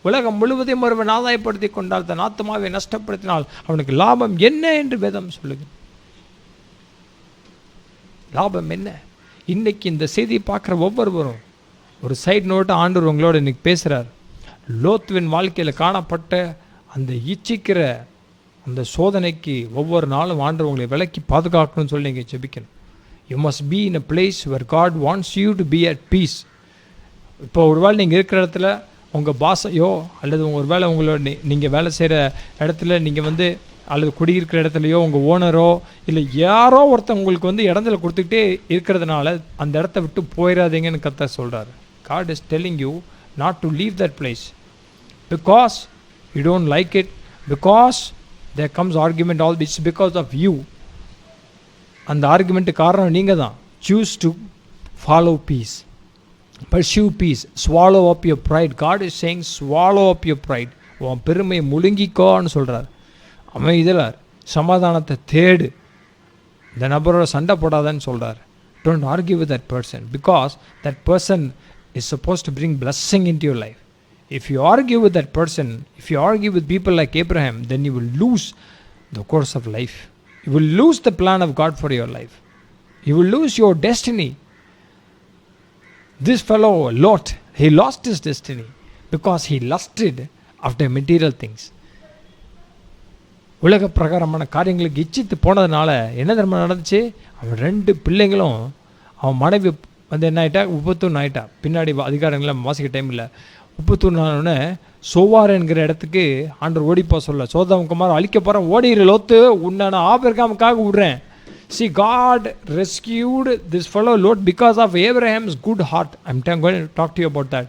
உலகம் முழுவதையும் ஒருவன் ஆதாயப்படுத்தி கொண்டால் தன் ஆத்மாவை நஷ்டப்படுத்தினால் அவனுக்கு லாபம் என்ன என்று வேதம் சொல்லுங்க. லாபம் என்ன? இன்னைக்கு இந்த செய்தியை பார்க்குற ஒவ்வொருவரும் ஒரு சைடு நோட்டு ஆண்டவர் உங்களோட இன்னைக்கு பேசுகிறார். லோத்துவின் வாழ்க்கையில் காணப்பட்ட அந்த இச்சிக்கிற அந்த சோதனைக்கு ஒவ்வொரு நாளும் ஆண்டவர் உங்களை விலக்கி பாதுகாக்கணும்னு சொல்லி நீங்கள் ஜெபிக்கணும். You must be in a place where God wants you to be at peace. இப்போ ஒருவேளை நீங்கள் இருக்கிற இடத்துல உங்கள் பாஸையோ அல்லது ஒரு வேளை உங்களோட நீங்கள் வேலை செய்கிற இடத்துல நீங்கள் அல்லது குடியிருக்கிற இடத்துலையோ உங்கள் ஓனரோ இல்லை யாரோ ஒருத்தர் உங்களுக்கு இடத்துல கொடுத்துக்கிட்டே இருக்கிறதுனால அந்த இடத்த விட்டு போயிடாதீங்கன்னு கர்த்தர் சொல்கிறார். God is telling you not to leave that place because you don't like it, because there comes argument, all this because of you. அந்த ஆர்குமெண்ட்டு காரணம் நீங்கள் தான். Choose to follow peace, pursue peace, swallow up your pride. God is saying swallow up your pride. உன் பெருமையை முழுங்கிக்கோன்னு சொல்கிறார். அமைதியில் சமாதானத்தை தேடு, இந்த நபரோட சண்டை போடாதான்னு சொல்கிறார். Don't argue with that person because that person is supposed to bring blessing into your life. If you argue with that person, if you argue with people like Abraham, then you will lose the course of life. You will lose the plan of God for your life. You will lose your destiny. This fellow Lot, he lost his destiny because he lusted after material things. உலக பிரகாரமான காரியங்களுக்கு இச்சித்து போனதுனால என்ன தெரியுமா நடந்துச்சு? அவன் 2 பிள்ளைங்களும் அவன் மனைவி என்ன ஆகிட்டா, உபத்தூன் ஆகிட்டா. பின்னாடி அதிகாரங்கள்லாம் வாசிக்க டைம் இல்லை. உப்புத்தூன் ஆனோடனே சோவார் என்கிற இடத்துக்கு ஆண்டவர் ஓடிப்போ சொல்ல, சோதம் குமார் அழிக்க போகிறேன், ஓடிரு லோத்து, உன்னை நான் ஆபிரகாமுக்காக விடுறேன். See, God rescued this fellow Lot because of Abraham's good heart. I'm going to talk to you about that.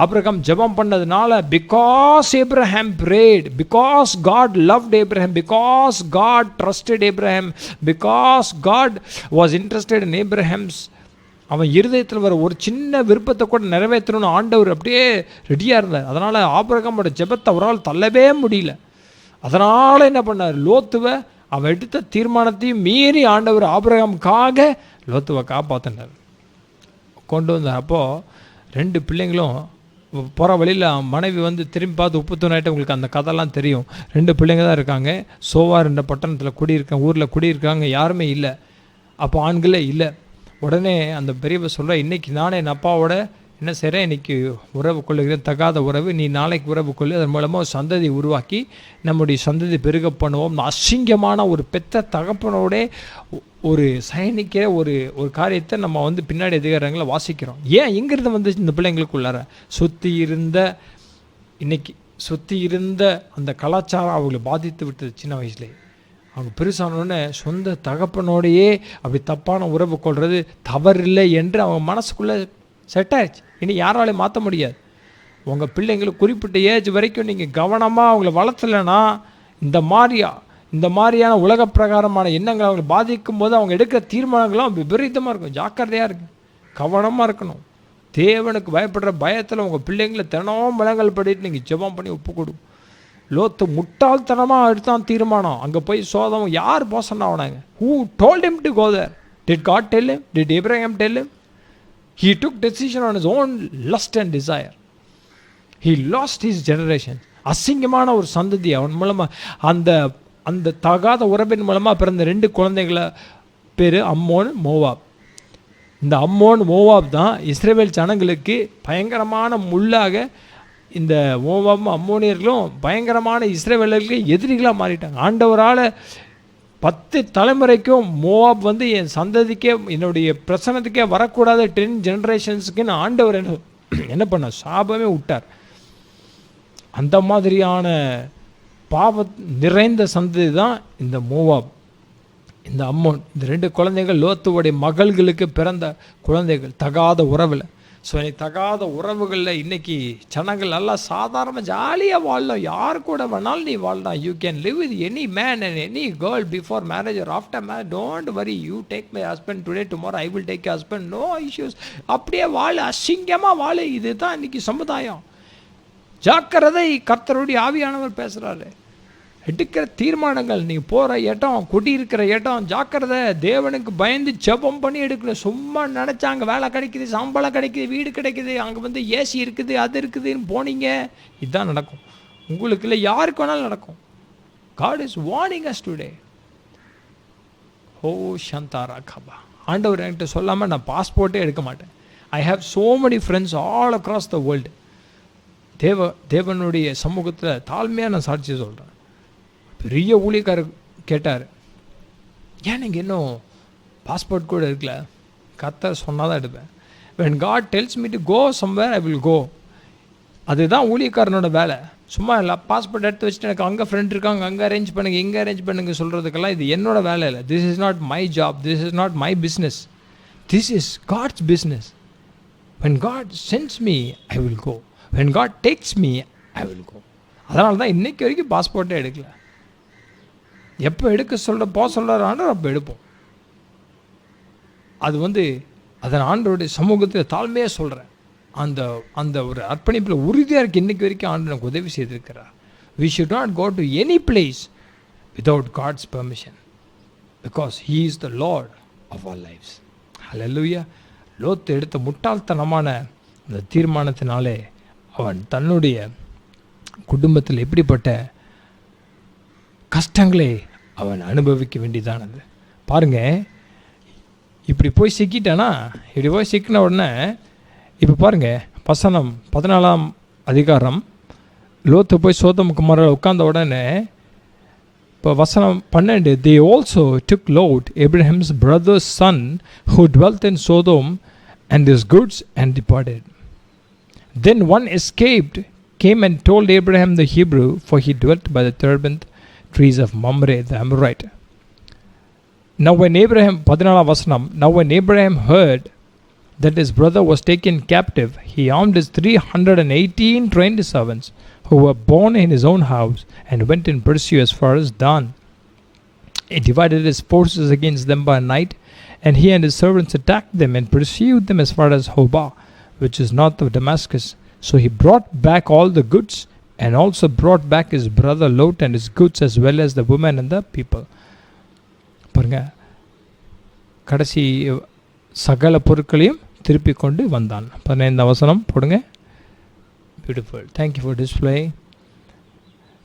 Abraham ஜெபம் பண்ணதுனால, because Abraham prayed, because God loved Abraham, because God trusted Abraham, because God was interested in Abraham's, அவன் இருதயத்தில் வர ஒரு சின்ன விருப்பத்தை கூட நிறைவேற்றணும்னு ஆண்டவர் அப்படியே ரெடியாக இருந்தார். அதனால் ஆபிரகாமோட ஜெபத்தை அவரால் தள்ளவே முடியல. அதனால் என்ன பண்ணார்? லோத்துவை அவன் எடுத்த தீர்மானத்தையும் மீறி ஆண்டவர் ஆபிரகாமுக்காக லோத்துவை காப்பாற்றினார், கொண்டு வந்தார். அப்போது 2 பிள்ளைங்களும் போகிற வழியில் மனைவி திரும்பி பார்த்து உப்புத்தூனாயிட்டு, உங்களுக்கு அந்த கதைலாம் தெரியும். 2 பிள்ளைங்க தான் இருக்காங்க. சோவார் என்ற பட்டணத்தில் குடியிருக்காங்க, ஊரில் குடியிருக்காங்க, யாருமே இல்லை. அப்போ ஆண்களே இல்லை. உடனே அந்த பெரியவர் சொல்கிற, இன்றைக்கி நானே என் அப்பாவோட என்ன செய்கிறேன், இன்றைக்கி உறவு கொள்ளுகிறேன், தகாத உறவு, நீ நாளைக்கு உறவு கொள்ளு, அதன் மூலமாக சந்ததி உருவாக்கி நம்முடைய சந்ததி பெருக பண்ணுவோம். அசிங்கமான ஒரு பெத்த தகப்பனோட ஒரு சயனிக்கிற ஒரு காரியத்தை நம்ம பின்னாடி அதிகாரங்களை வாசிக்கிறோம். ஏன் இங்கிறது இந்த பிள்ளைங்களுக்குள்ளார சுற்றி இருந்த, இன்றைக்கி சுற்றி இருந்த அந்த கலாச்சாரம் அவங்களை பாதித்து விட்டது சின்ன வயசுலேயே. அவங்க பெருசானோடனே சொந்த தகப்பனோடையே அப்படி தப்பான உறவு கொள்வது தவறில்லை என்று அவங்க மனசுக்குள்ளே செட் ஆயிடுச்சு. இனி யாராலையும் மாற்ற முடியாது. உங்கள் பிள்ளைங்களுக்கு குறிப்பிட்ட ஏஜ் வரைக்கும் நீங்கள் கவனமாக அவங்கள வளர்த்தலைன்னா இந்த மாதிரியான உலக பிரகாரமான எண்ணங்கள் அவங்களை பாதிக்கும் போது அவங்க எடுக்கிற தீர்மானங்களும் விபரீதமாக இருக்கும். ஜாக்கிரதையாக இருக்கு, கவனமாக இருக்கணும். தேவனுக்கு பயப்படுற பயத்தில் உங்கள் பிள்ளைங்களை தினமும் விலங்கல் படிட்டு நீங்கள் ஜெபம் பண்ணி ஒப்பு கொடு. லோத்து முட்டாள்தனமாக எடுத்தான் தீர்மானம். அங்கே போய் சோதம் யார் போசன்னா அவனாங்க? Who told him to go there? Did God tell him? Did Abraham tell him? He took decision on his own lust and desire. He lost his generation. அசிங்கமான ஒரு சந்ததி அவன் மூலமாக அந்த தகாத உறவின் மூலமாக பிறந்த 2 குழந்தைகளை பேர் அம்மோன், மோவாப். இந்த அம்மோன், மோவாப் தான் இஸ்ரவேல் ஜனங்களுக்கு பயங்கரமான முள்ளாக. இந்த மோவாபும் அம்மோனியர்களும் பயங்கரமான இஸ்ரவேலர்களுக்கு எதிரிகளாக மாறிட்டாங்க. ஆண்டவரால் 10 தலைமுறைக்கும் மோவாப் என் சந்ததிக்கே என்னுடைய பிரசனத்துக்கே வரக்கூடாத 10 ஜெனரேஷன்ஸுக்குன்னு ஆண்டவர் என்ன பண்ண சாபமே விட்டார். அந்த மாதிரியான பாவ நிறைந்த சந்ததி தான் இந்த மோவாப், இந்த அம்மோன். இந்த 2 குழந்தைகள் லோத்துவோடைய மகள்களுக்கு பிறந்த குழந்தைகள் தகாத உறவில். ஸோ தகாத உறவுகளில் இன்றைக்கி ஜனங்கள் நல்லா சாதாரணமாக ஜாலியாக வாழலாம். யார் கூட வேணாலும் நீ வாழலாம். You can live with any man and any girl before marriage or after marriage. Don't worry, you take my husband today, tomorrow I will take you husband, no issues. அப்படியே வாழ, அசிங்கமாக வாழ. இதுதான் இன்றைக்கி சமுதாயம். ஜாக்கிரதை, கர்த்தருடைய ஆவியானவர் பேசுகிறாரு. எடுக்கிற தீர்மானங்கள், நீங்கள் போகிற இடம், குடியிருக்கிற இடம், ஜாக்கிரதை. தேவனுக்கு பயந்து ஜெபம் பண்ணி எடுக்கணும். சும்மா நினச்சாங்க வேலை கிடைக்குது, சம்பளம் கிடைக்குது, வீடு கிடைக்குது, அங்கே ஏசி இருக்குது, அது இருக்குதுன்னு போனீங்க, இதுதான் நடக்கும். உங்களுக்கு இல்லை, யாருக்கு வேணாலும் நடக்கும். God is warning us today. ஓ சந்தாரா கபா. ஆண்டவர் என்கிட்ட சொல்லாமல் நான் பாஸ்போர்ட்டே எடுக்க மாட்டேன். I have so many friends all across the world. தேவனுடைய சமூகத்தில் தாழ்மையாக நான் சாட்சி சொல்கிறேன். பெரிய ஊழியக்காரர் கேட்டார், ஏன் நீங்கள் இன்னும் பாஸ்போர்ட் கூட இருக்கல? கர்த்தர் சொன்னால் தான் எடுப்பேன். when God tells me to go somewhere I will go. அதுதான் ஊழியக்காரனோட வேலை. சும்மா இல்லை பாஸ்போர்ட் எடுத்து வச்சுட்டு எனக்கு அங்கே ஃப்ரெண்ட் இருக்காங்க, அங்கே அரேஞ்ச் பண்ணுங்க, இங்கே அரேஞ்ச் பண்ணுங்க சொல்கிறதுக்கெல்லாம் இது என்னோட வேலை இல்லை. This is not my job, this is not my business, this is God's business. when God sends me I will go, when God takes me I will go. அதனால தான் இன்றைக்கி வரைக்கும் பாஸ்போர்ட்டே எடுக்கல. எப்போ எடுக்க சொல்கிறாரோ அப்போ எடுப்போம். அது அதன் ஆண்டவருடைய சமூகத்தில் தாழ்மையாக சொல்கிறேன். அந்த ஒரு அர்ப்பணிப்பில் உறுதியாக இருக்குது. இன்றைக்கி வரைக்கும் ஆண்டு எனக்கு உதவி செய்திருக்கிறார். we should not go to any place without God's permission because he is the Lord of our lives. Hallelujah. லோத்து எடுத்த முட்டாள்தனமான அந்த தீர்மானத்தினாலே அவன் தன்னுடைய குடும்பத்தில் எப்படிப்பட்ட கஷ்டங்களை அவன் அனுபவிக்க வேண்டியதானது. பாருங்கள், இப்படி போய் சிக்கிட்டானா, இப்படி போய் சிக்கின உடனே இப்போ பாருங்கள், வசனம் 14ஆம் அதிகாரம். லோத்து போய் சோதோம் குமாரில் உட்கார்ந்த உடனே இப்போ வசனம் 12, they also took Lot, Abraham's brother's son, who dwelt in Sodom, and his goods, and departed. Then one escaped, came and told Abraham the Hebrew, for he dwelt by the terebinth trees of Mamre the Amorite. Now when Abraham, 14 vasanam, now when Abraham heard that his brother was taken captive, he armed his 318 trained servants who were born in his own house and went in pursuit as far as Dan. He divided his forces against them by night, and he and his servants attacked them and pursued them as far as Hobah, which is north of Damascus. So he brought back all the goods, and also brought back his brother Lot and his goods, as well as the women and the people. பாருங்க, கடைசி சகல பொருட்களையும் திருப்பி கொண்டு வந்தான். 15 வசனம் போடுங்க. Beautiful, thank you for display.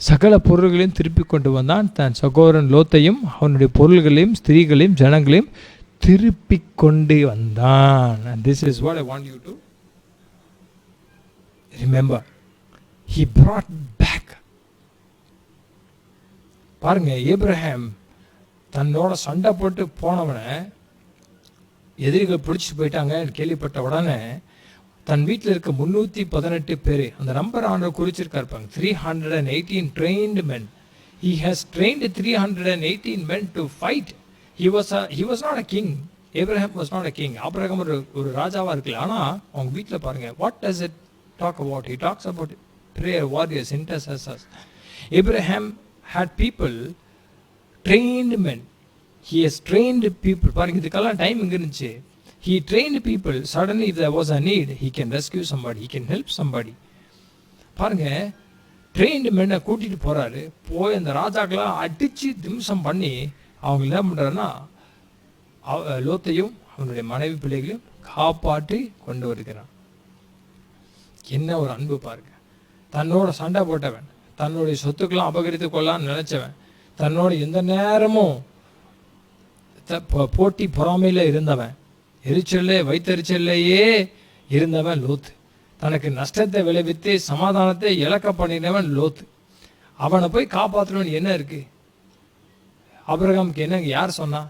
சகல பொருள்களையும் திருப்பி கொண்டு வந்தான். தன் சகோதரன் லோத்தையும் அவனுடைய பொருள்களையும் ஸ்திரீகளையும் ஜனங்களையும் திருப்பி கொண்டு வந்தான். This is what I want you to remember. He brought back. பாருங்க, ஏப்ரஹாம் தன்னோட சண்டை போட்டு போனவனை எதிரிகள் பிடிச்சிட்டு போயிட்டாங்க கேள்விப்பட்ட உடனே தன் வீட்டில் இருக்க 318 பேர், அந்த நம்பர் ஆண்டவர் குறிச்சிருக்காரு பாருங்க. 318 trained men. He has trained 318 men to fight. He was not a king. Abraham was not a king. Abraham ஒரு ராஜாவா இருக்கல. ஆனா அவங்க வீட்டில் பாருங்க, what does it talk about? He talks about prayer warriors, intercessors. Abraham had people, trained men. He has trained people. பாருங்க, இதுக்கெல்லாம் time எங்க இருந்துச்சு? He trained people. Suddenly if there was a need, he can rescue somebody, he can help somebody. பாருங்க, trained men கூட்டிட்டு போறாரு. போய் அந்த ராஜாக்கெல்லாம் அடிச்சு திம்சம் பண்ணி அவங்க என்ன பண்றாருன்னா லோத்தையும் அவனுடைய மனைவி பிள்ளைகளையும் காப்பாற்றி கொண்டு வருகிறான். என்ன ஒரு அன்பு பாருங்க. தன்னோட சண்டை போட்டவன், தன்னுடைய சொத்துக்கெல்லாம் அபகரித்து கொள்ளலான்னு நினைச்சவன், தன்னோட எந்த நேரமும் போட்டி பொறாமையில இருந்தவன், வைத்தறிச்சல்லையே இருந்தவன் லோத்து. தனக்கு நஷ்டத்தை விளைவித்து சமாதானத்தை இழக்க பண்ணினவன் லோத்து. அவனை போய் காப்பாற்றணும்னு என்ன இருக்கு? ஆபிரகாமுக்கு என்னங்க யார் சொன்னா?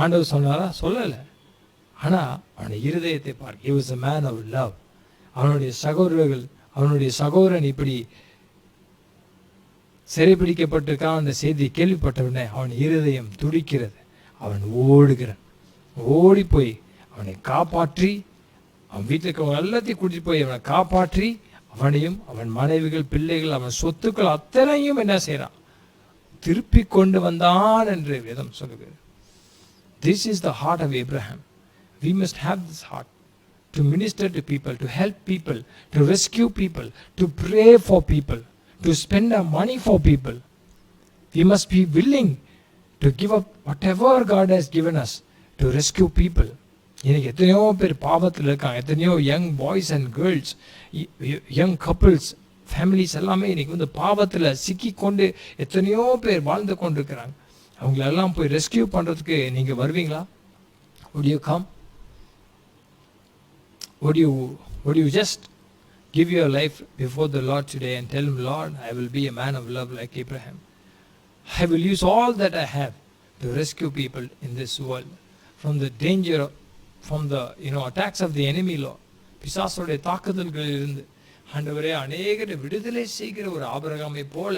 ஆண்டவர் சொன்னாரா? சொல்லலை. ஆனால் அவனுடைய இருதயத்தை பார். He was a man of love. அவனுடைய சகோதரன் இப்படி சிறைப்பிடிக்கப்பட்டிருக்கான் அந்த செய்தி கேள்விப்பட்டவுடனே அவன் இருதயம் துடிக்கிறது. அவன் ஓடுகிறான். ஓடி போய் அவனை காப்பாற்றி, அவன் வீட்டில் இருக்க எல்லாத்தையும் கூட்டிட்டு போய் அவனை காப்பாற்றி, அவனையும் அவன் மனைவிகள் பிள்ளைகள் அவன் சொத்துக்கள் அத்தனையும் என்ன செய்யறான்? திருப்பி கொண்டு வந்தான் என்று வேதம் சொல்லுகிறது. This is the heart of Abraham. We must have this heart to minister to people, to help people, to rescue people, to pray for people, to spend our money for people. We must be willing to give up whatever God has given us to rescue people. இன்னைக்கு எத்தனையோ பேர் பாவத்தில் இருக்காங்க. எத்தனையோ young boys and girls, young couples, families எல்லாமே இன்னைக்கு பாவத்தில் சிக்கிக்கொண்டு எத்தனையோ பேர் வாழ்ந்து கொண்டிருக்கிறாங்க. அவங்களெல்லாம் போய் ரெஸ்கியூ பண்ணுறதுக்கு நீங்கள் வருவீங்களா? would you come? would you just give your life before the Lord today and tell him, Lord, I will be a man of love like Abraham. I will use all that I have to rescue people in this world from the danger, from the attacks of the enemy, Lord. பிசாசுடைய தாக்குதல்களில் இருந்து ஆண்டவரே அநேகரை விடுதலை செய்கிற ஒரு ஆபிரகாமை போல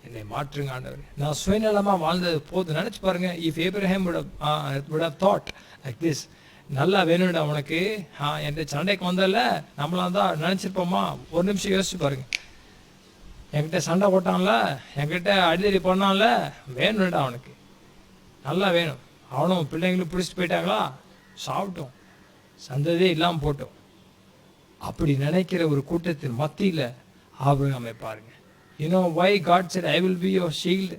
என்னை மாற்றுங்க ஆண்டவரே. நான் சுயநலமாக வாழ்ந்தது போது நினச்சி பாருங்க. If Abraham would have thought like this, நல்லா வேணும்டா உனக்கு, என் சண்டைக்கு வந்தல நம்மளாம் தான் நினச்சிருப்போமா? ஒரு நிமிஷம் யோசிச்சு பாருங்க. என்கிட்ட சண்டை போட்டான்ல, என்கிட்ட அடிதடி பண்ணான்ல, வேணும்டா அவனுக்கு, நல்லா வேணும். அவனும் பிள்ளைங்களும் பிடிச்சிட்டு போயிட்டாங்களா, சாப்பிட்டோம், சந்ததே இல்லாமல் போட்டோம். அப்படி நினைக்கிற ஒரு கூட்டத்தின் மத்தியில் ஆபிரகாமை பாருங்க. You know why God said, I will be your shield?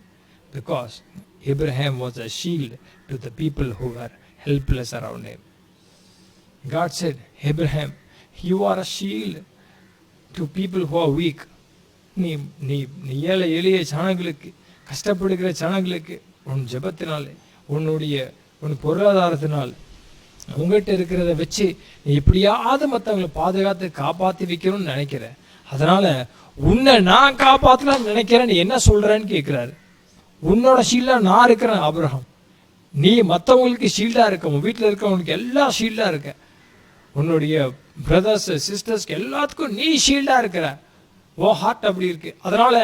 Because Abraham was a shield to the people who were helpless around him. God said, Abraham, you are a shield to people who are weak. நீ எளிய ஜனங்களுக்கு, கஷ்டப்படுகிற ஜனங்களுக்கு உன் ஜெபத்தினாலே, உன் பொருளாதாரத்தினால், உங்கள்கிட்ட இருக்கிறத வச்சு நீ எப்படியாவது மற்றவங்களை பாதுகாத்து காப்பாற்றி வைக்கணும்னு நினைக்கிற. அதனால உன்னை நான் காப்பாற்றலாம்னு நினைக்கிறேன். நீ என்ன சொல்றேன்னு கேட்கிறாரு. உன்னோட ஷீல்டா நான் இருக்கிறேன் ஆபிரகாம். நீ மற்றவங்களுக்கு ஷீல்டா இருக்க, உன் வீட்டில் இருக்கவங்களுக்கு எல்லாம் ஷீல்டா இருக்க, உன்னுடைய பிரதர்ஸ் சிஸ்டர்ஸ்க்கு எல்லாத்துக்கும் நீ ஷீல்டா இருக்கிற. ஓ ஹார்ட் அப்படி இருக்கு. அதனால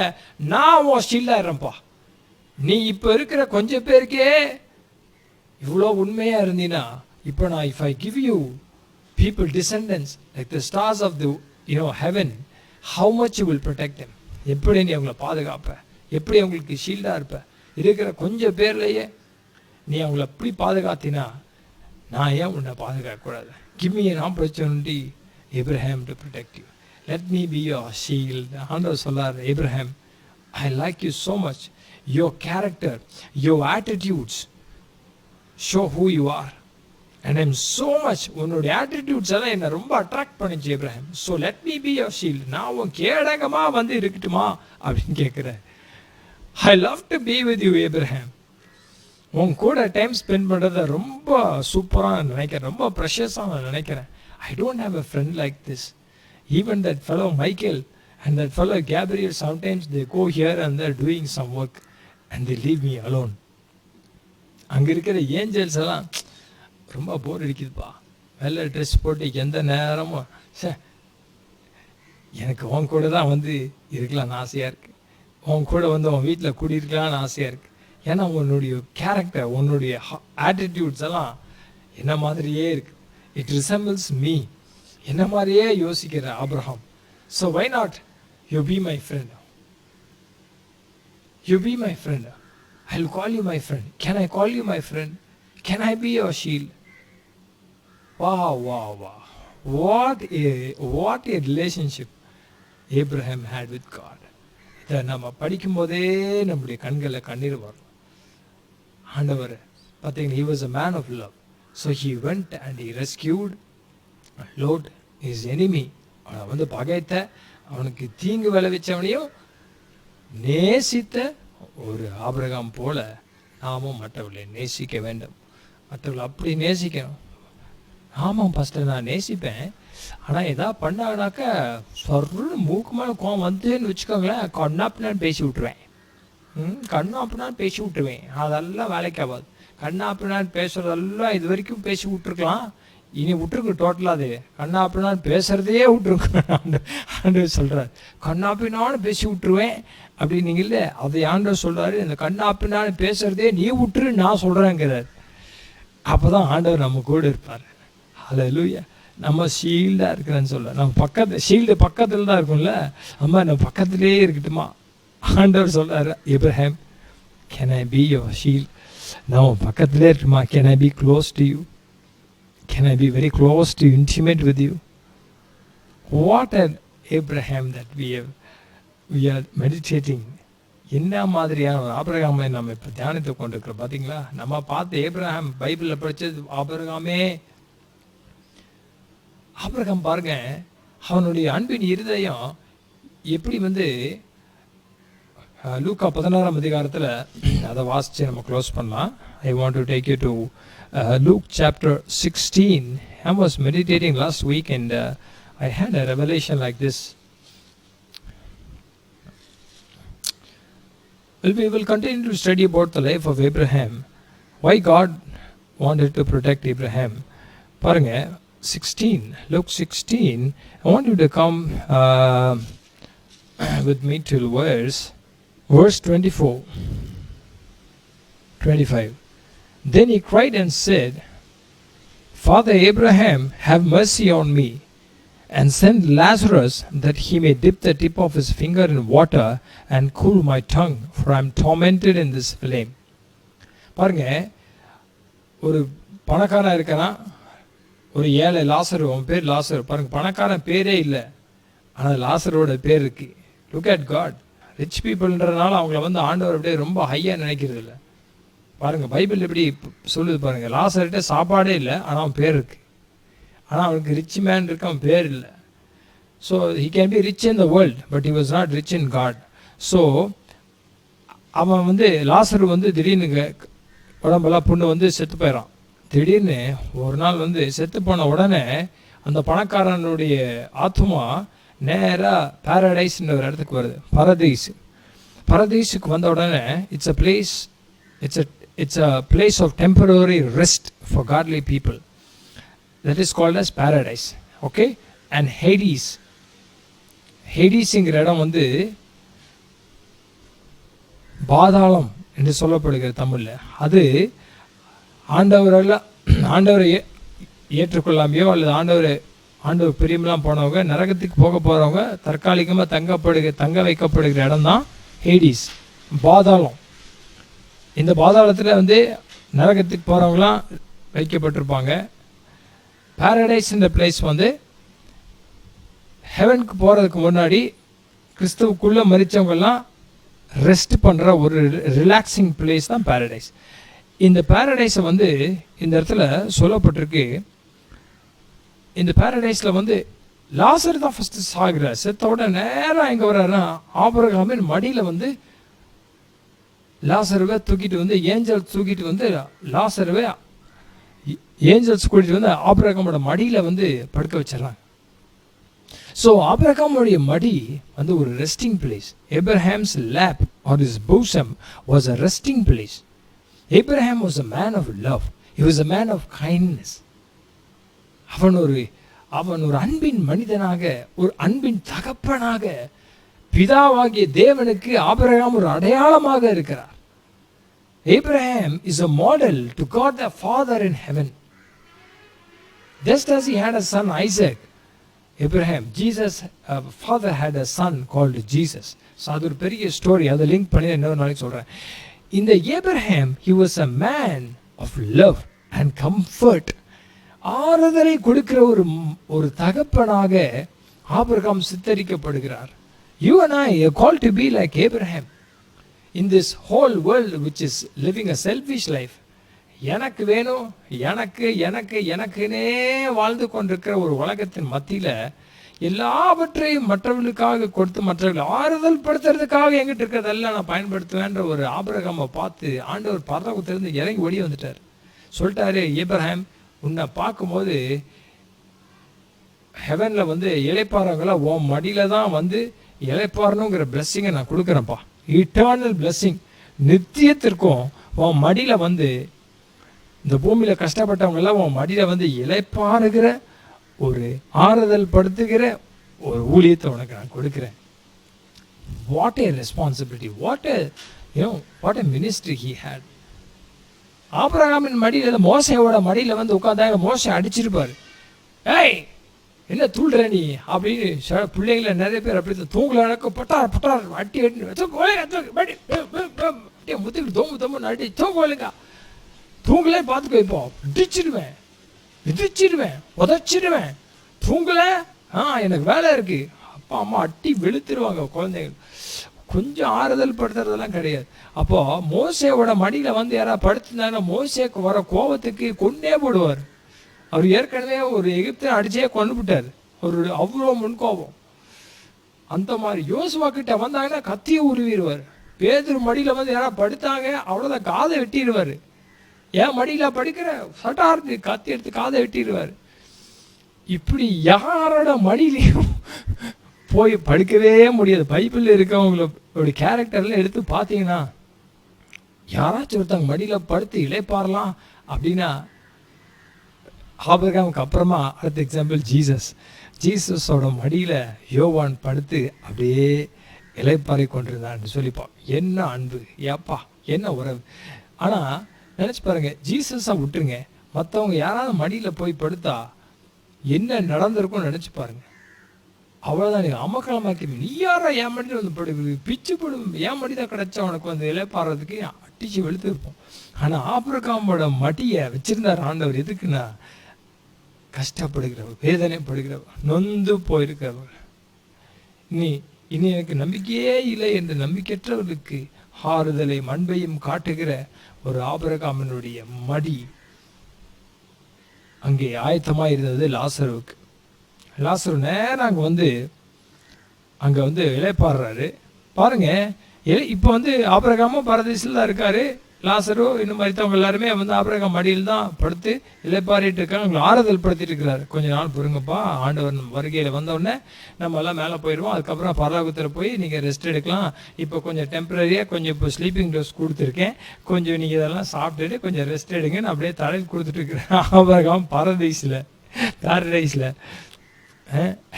நான் உன் ஷீல்டா இருப்பா. நீ இப்போ இருக்கிற கொஞ்சம் பேருக்கே இவ்வளோ உண்மையா இருந்தீன்னா, இப்போ நான் if I give you people descendants like the stars of the heaven, how much you will protect them? எப்படி நீ அவங்களை பாதுகாப்ப, எப்படி அவங்களுக்கு ஷீல்டாக இருப்ப? இருக்கிற கொஞ்சம் பேர்லையே நீ அவங்கள எப்படி பாதுகாத்தினா நான் ஏன் உன்னை பாதுகாக்கக்கூடாது? Give me an opportunity, Abraham, to protect you. Let me be your shield. ஆண்டவர் சொல்லார், Abraham, I like you so much. Your character, your attitudes show who you are. And I'm so much, உன்னுடைய attitudes எல்லாம் என்னை ரொம்ப attract பண்ணிச்சு Abraham. So let me be your shield. நான் உன் கேடகமாக இருக்கட்டுமா அப்படின்னு கேட்குறேன். I love to be with you, Abraham. உன் கூட டைம் ஸ்பெண்ட் பண்ணுறத ரொம்ப சூப்பராக நினைக்கிறேன், ரொம்ப ப்ரெஷஸாக நான் நினைக்கிறேன். I don't have a friend like this. Even that fellow Michael and that fellow Gabriel, sometimes they go here and they're doing some work and they leave me alone. அங்கே இருக்கிற Angeles எல்லாம் ரொம்ப போர் அடிக்குதுப்பா, வெள்ளை ட்ரெஸ் போட்டு எந்த நேரமும் எனக்கு உன் கூட தான் வந்து இருக்கலாம்னு ஆசையாக இருக்குது, உன் கூட வந்து உன் வீட்டில் குடியிருக்கலான்னு ஆசையாக இருக்குது. ஏன்னா உன்னுடைய கேரக்டர், உன்னுடைய ஆட்டிடியூட்ஸ் எல்லாம் என்ன மாதிரியே இருக்குது. இட் ரிசம்பிள்ஸ் மீ, என்ன மாதிரியே யோசிக்கிற ஆபிரகாம். So why not you be my friend, you be my friend, I will call you my friend. Can I call you my friend? Can I be your shield? Wow, wow, wow. What a relationship Abraham had with God. இதை நம்ம படிக்கும்போதே நம்முடைய கண்களில் கண்ணீர் வரும். ஆண்டவர் பார்த்தீங்கன்னா, he was a man of love. So he went and he rescued Lot, his enemy. அவனை வந்து பகைத்த, அவனுக்கு தீங்கு விளைவிச்சவனையும் நேசித்த ஒரு ஆபிரகாம் போல நாமும் மற்றவர்களை நேசிக்க வேண்டும். மற்றவர்களை அப்படி நேசிக்கணும். ஆமாம் பாஸ்டர், நான் நேசிப்பேன், ஆனால் எதாவது பண்ணாங்கனாக்கா சொல்கிற மூக்கு மேலே கோவம் வந்துன்னு வச்சுக்கோங்களேன், கண்ணாப்பினான்னு பேசி விட்ருவேன். கண்ணாப்பினான்னு பேசி விட்டுருவேன். அதெல்லாம் வேலைக்கு ஆகாது. கண்ணாப்பினான்னு பேசுகிறதெல்லாம் இது வரைக்கும் பேசி விட்ருக்கலாம், இனி விட்டுருக்கு டோட்டலாக. அது கண்ணாப்பினான்னு பேசுகிறதையே விட்டுருக்கு. ஆண்டவர் சொல்கிறார், கண்ணாப்பினான்னு பேசி விட்டுருவேன் அப்படின்னீங்கல்ல, அதை ஆண்டவர் சொல்கிறாரு, இந்த கண்ணாப்பினான்னு பேசுகிறதே நீ விட்டுரு நான் சொல்கிறேங்கிறார். அப்போ தான் ஆண்டவர் நம்ம கூட இருப்பார். ஹல்லேலூயா. நம்ம ஷீல்டாக இருக்கிறேன்னு சொல்ல, நம்ம ஷீல்டு பக்கத்தில் தான் இருக்கும்ல, அம்மா நம்ம பக்கத்துலேயே இருக்கட்டுமா. ஆண்டவர் சொல்கிறார், Abraham, can I be your shield? நம்ம பக்கத்துலேயே இருக்குமா? Can I be close to you? Can I be very close to intimate with you? What an Abraham that we are meditating. என்ன மாதிரியான ஒரு ஆபிரகாமை நம்ம இப்போ தியானித்து கொண்டிருக்கிறோம் பார்த்தீங்களா? நம்ம பார்த்து ஏப்ரஹாம் பைபிளில் படித்தது ஆபிரகாமே. ஆபிரகாம் பாருங்க, அவனுடைய அன்பின் இருதயம் எப்படி வந்து லூக்கா 16ஆம் அதிகாரத்தில் அதை வாசித்து நம்ம க்ளோஸ் பண்ணலாம். ஐ want to take you to Luke chapter 16. I was meditating last week and I had a revelation like this. Well, we will continue to study about the life of Abraham. Why God wanted to protect Abraham. பாருங்க, 16, Luke 16. I want you to come with me till verse 24, 25. Then he cried and said, Father Abraham, have mercy on me, and send Lazarus that he may dip the tip of his finger in water and cool my tongue, for I am tormented in this flame. பாருங்க, ஒரு பணக்காரன் இருக்கிறான், ஒரு ஏழை லாசரு, அவன் பேர் லாசரு. பாருங்க, பணக்காரன் பேரே இல்லை, ஆனால் லாசரோட பேர் இருக்கு. Look at God. ரிச் பீப்புள்ன்றதுனால அவங்கள வந்து ஆண்டவர் அப்படியே ரொம்ப ஹையாக நினைக்கிறது இல்லை. பாருங்க, பைபிள் எப்படி சொல்லுது பாருங்க, லாசர்கிட்ட சாப்பாடே இல்லை, ஆனால் அவன் பேர் இருக்கு. ஆனால் அவனுக்கு ரிச் மேன் இருக்கு, அவன் பேர் இல்லை. So he can be rich in the world, but he was not rich in God. So அவன் வந்து லாசரு வந்து திடீர்னு உடம்பெல்லாம் புண்ணு வந்து செத்து போயிடறான். திடீர்னு ஒரு நாள் வந்து செத்து போன உடனே அந்த பணக்காரனுடைய ஆத்மா நேராக பாரடைஸ்ன்ற ஒரு இடத்துக்கு வருது. பரதீஸுக்கு வந்த உடனே it's a place of temporary rest for godly people. That is called as paradise. Okay? And ஹேடிஸ்ங்கிற இடம் வந்து பாதாளம் என்று சொல்லப்படுகிற தமிழில். அது ஆண்டவரை ஏற்றுக்கொள்ளாமையோ அல்லது ஆண்டவர் பிரியமெல்லாம் போனவங்க, நரகத்துக்கு போக போகிறவங்க தற்காலிகமாக தங்க வைக்கப்படுகிற இடம் தான் ஹேடிஸ், பாதாளம். இந்த பாதாளத்தில் வந்து நரகத்துக்கு போகிறவங்களாம் வைக்கப்பட்டிருப்பாங்க. பாரடைஸ்ன்ற பிளேஸ் வந்து ஹெவனுக்கு போகிறதுக்கு முன்னாடி கிறிஸ்துவுக்குள்ளே மரித்தவங்கெல்லாம் ரெஸ்ட் பண்ணுற ஒரு ரிலாக்ஸிங் பிளேஸ் தான் பாரடைஸ். இந்த பாரடைஸை வந்து இந்த இடத்துல சொல்லப்பட்டிருக்கு. இந்த பாரடைஸில் வந்து லாசர் தான் ஃபஸ்ட்டு சாகிறார். செத்தோட நேரம் எங்கே வர்றாருன்னா, ஆபிரகாமின் மடியில் வந்து லாசருவை தூக்கிட்டு வந்து ஏஞ்சல்ஸ் தூக்கிட்டு வந்து லாசருவை ஏஞ்சல்ஸ் கூட்டிகிட்டு வந்து ஆபிரகாமோட மடியில் வந்து படுக்க வச்சிடறாங்க. ஸோ ஆபிரகாமுடைய மடி வந்து ஒரு resting place. Abraham's lap or his bosom was a resting place. Abraham was a man of love. He was a man of kindness. அவன் ஒரு அன்பின் மனிதனாக, ஒரு அன்பின் தகப்பனாக, பிதாவாகிய தேவனுக்கு ஆபிரகாம் ஒரு அடையாளமாக இருக்கிறார். Abraham is a model to God the Father in heaven. Just as he had a son Isaac, Jesus father had a son called Jesus. So அது ஒரு பெரிய ஸ்டோரி, அதை லிங்க் பண்ணி இன்னொரு நாளைக்கு சொல்றேன். இந்த Abraham, he was a man of love and comfort. ஆறுதலை கொடுக்கிற ஒரு தகப்பனாக Abraham சித்தரிக்கப்படுகிறார். You and I are called to be like Abraham in this whole world which is living a selfish life. எனக்கு வேணும், எனக்கு எனக்கு எனக்குனே வாழ்ந்து கொண்டிருக்கிற ஒரு உலகத்தின் மத்தியில எல்லாவற்றையும் மற்றவர்களுக்காக கொடுத்து மற்றவர்களை ஆறுதல் படுத்துறதுக்காக எங்கிட்ட இருக்கிறதெல்லாம் நான் பயன்படுத்துவேன்ற ஒரு ஆபிரகாமை பார்த்து ஆண்டவர் பரலோகத்திலிருந்து இறங்கி ஓடி வந்துட்டார். சொல்லிட்டாரு, ஏப்ரஹாம், உன்னை பார்க்கும்போது ஹெவன்ல வந்து இளைப்பாறவங்களா உன் மடியில தான் வந்து இளைப்பாறணுங்கிற பிளஸ்ஸிங்கை நான் கொடுக்குறேன்ப்பா. இட்டர்னல் பிளஸ்ஸிங், நித்தியத்திற்கும் உன் மடியில வந்து இந்த பூமியில கஷ்டப்பட்டவங்க எல்லாம் உன் மடியில வந்து இளைப்பாறுகிற ஒரு ஆறுதல் படுத்துகிற ஒரு ஊழியத்தை உனக்கு நான் கொடுக்கிறேன். What a responsibility, what a ministry he had. ஆபிரகாமின் மடியில, மோசையோட மடியில வந்து உட்காந்தாங்க. மோசை அடிச்சிருப்பாரு, ஏய் என்ன தூள்ற நீ அப்படின்னு. பிள்ளைங்கள நிறைய பேர் அப்படி தூங்கல, எனக்கு பட்டார் பட்டார் அட்டி முத்துக்கிட்டு தோம்பு தோம்பு அடி தூங்குவலுங்க. தூங்கலே பார்த்துக்கோ, இப்போ இடிச்சிடுவேன், மிதிச்சிடுவேன், உதச்சிடுவேன். தூங்கல, எனக்கு வேலை இருக்கு. அப்பா அம்மா அட்டி வெளுத்துருவாங்க குழந்தைங்க. கொஞ்சம் ஆறுதல் படுத்துறதெல்லாம் கிடையாது. அப்போ மோசையோட மடியில வந்து யாராவது படுத்திருந்தாங்கன்னா மோசைக்கு வர கோபத்துக்கு கொண்டே போடுவார். அவர் ஏற்கனவே ஒரு எகிப்தை அடிச்சே கொண்டு விட்டார், அவ்வளோ முன்கோபம். அந்த மாதிரி யோசுவா கிட்ட வந்தாங்கன்னா கத்தியை உருவிடுவார். பேதுரு மடியில வந்து யாராவது படுத்தாங்க, அவ்வளோதான், காதை வெட்டிடுவார். ஏன் மடியில படுக்கிற சட்டார்னு கத்தி எடுத்து காதை வெட்டிடுவார். இப்படி யாரோட மடியிலையும் போய் படுக்கவே முடியாது. பைபிளில் இருக்கவங்களோட கேரக்டர்லாம் எடுத்து பார்த்தீங்கன்னா யாராச்சும் ஒருத்தவங்க மடியில் படுத்து இளைப்பாறலாம் அப்படின்னா ஆபிரகாமுக்கு அப்புறமா அடுத்த எக்ஸாம்பிள் ஜீசஸோட மடியில் யோவான் படுத்து அப்படியே இளைப்பாறை கொண்டிருந்தான்னு சொல்லிப்போம். என்ன அன்பு, ஏப்பா என்ன உறவு. ஆனால் நினச்சி பாருங்க, ஜீசஸை விட்டுருங்க, மற்றவங்க யாராவது மடியில் போய் படுத்தா என்ன நடந்திருக்கும்னு நினச்சி பாருங்க. அவ்வளோதான், நீங்கள் அமக்கலமாக்கி நீ யாரா என் மடியில் வந்து படுக்குது, பிச்சு படும், என் மடி தான் கிடச்சா உனக்கு வந்து இலைப்பாடுறதுக்கு அட்டிச்சு வெளுத்து இருப்போம். ஆனால் ஆபிரகாமோட மடியை வச்சிருந்தார் ஆண்டவர். எதுக்குன்னா கஷ்டப்படுகிறவர், வேதனைப்படுகிறவர், நொந்து போயிருக்கிறவர், இனி எனக்கு நம்பிக்கையே இல்லை என்று நம்பிக்கையற்றவர்களுக்கு ஆறுதலையும் அன்பையும் காட்டுகிற ஒரு ஆபிரகாமினுடைய மடி அங்கே ஆயத்தமாக இருந்தது லாசருவுக்கு. லாசரு நேரம் அங்கே வந்து இளைப்பாடுறாரு பாருங்க. இப்போ வந்து ஆபிரகாமும் பரதேசில் தான் இருக்காரு. லாசரு இன்னும் மறித்தவங்க எல்லாருமே வந்து ஆபிரகாம் மடியில் தான் படுத்து இளைப்பாறிட்டு இருக்காங்க. அவங்களை ஆறுதல் படுத்திட்டு இருக்கிறாரு. கொஞ்ச நாள் பொறுங்கப்பா, ஆண்டவர் வருகையில் வந்தவுடனே நம்ம எல்லாம் மேலே போயிடுவோம், அதுக்கப்புறம் பரலோகத்தில் போய் நீங்கள் ரெஸ்ட் எடுக்கலாம். இப்போ கொஞ்சம் டெம்பரரியாக கொஞ்சம் இப்போ ஸ்லீப்பிங் டோஸ் கொடுத்துருக்கேன், கொஞ்சம் நீங்கள் இதெல்லாம் சாப்பிட்டுட்டு கொஞ்சம் ரெஸ்ட் எடுங்கன்னு அப்படியே தலையில் கொடுத்துட்டு இருக்கிறேன். ஆபிரகாம் பாரடைஸில்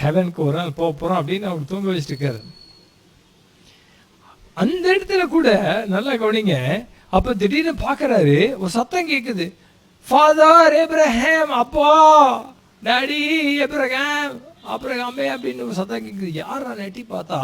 ஹெவனுக்கு ஒரு நாள் போக போகிறோம் அப்படின்னு அவர் தூங்க வச்சுட்டு இருக்காரு. அந்த இடத்துல கூட நல்லா கவனிங்க. அப்ப திடீர்னு பாக்குறாரு, ஒரு சத்தம் கேக்குது, ஃபாதர் ஏப்ரஹாம், அப்பா டாடி ஏப்ரஹாம், ஆபிரகாமே அப்படின்னு ஒரு சத்தம் கேக்குது. யாரா நெட்டி பார்த்தா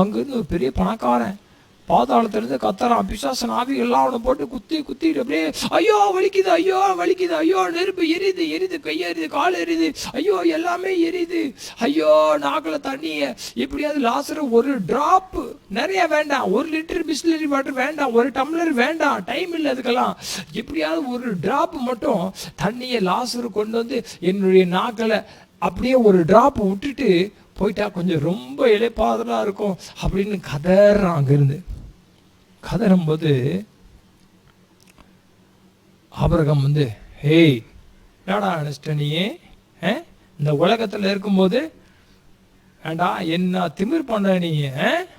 அங்கிருந்து ஒரு பெரிய பணக்காரன் பாதாளத்திலிருந்து கத்தரான். பிசாசன் ஆவி எல்லாம் அவனை போட்டு குத்தி அப்படியே ஐயோ வலிக்குது, ஐயோ வலிக்குது, ஐயோ நெருப்பு எரியுது, கையெறியுது, கால் எரியுது, ஐயோ எல்லாமே எரியுது, ஐயோ நாக்கில் தண்ணிய. எப்படியாவது லாசரு ஒரு டிராப், நிறைய வேண்டாம், 1 லிட்டர் பிஸ்லரி வாட்டர் வேண்டாம், 1 டம்ளர் வேண்டாம், டைம் இல்லை அதுக்கெல்லாம், எப்படியாவது ஒரு டிராப் மட்டும் தண்ணியை லாசரு கொண்டு வந்து என்னுடைய நாக்கில் அப்படியே ஒரு டிராப் விட்டுட்டு போயிட்டா கொஞ்சம் ரொம்ப இளைப்பாதலா இருக்கும் அப்படின்னு கதறான். அங்கிருந்து கதறும்போது ஆபிரகாம் வந்து, ஏய் என்னடா நினைச்சிட்ட நீ, இந்த உலகத்தில் இருக்கும்போது ஏண்டா என்ன திமிர் பண்ண நீ,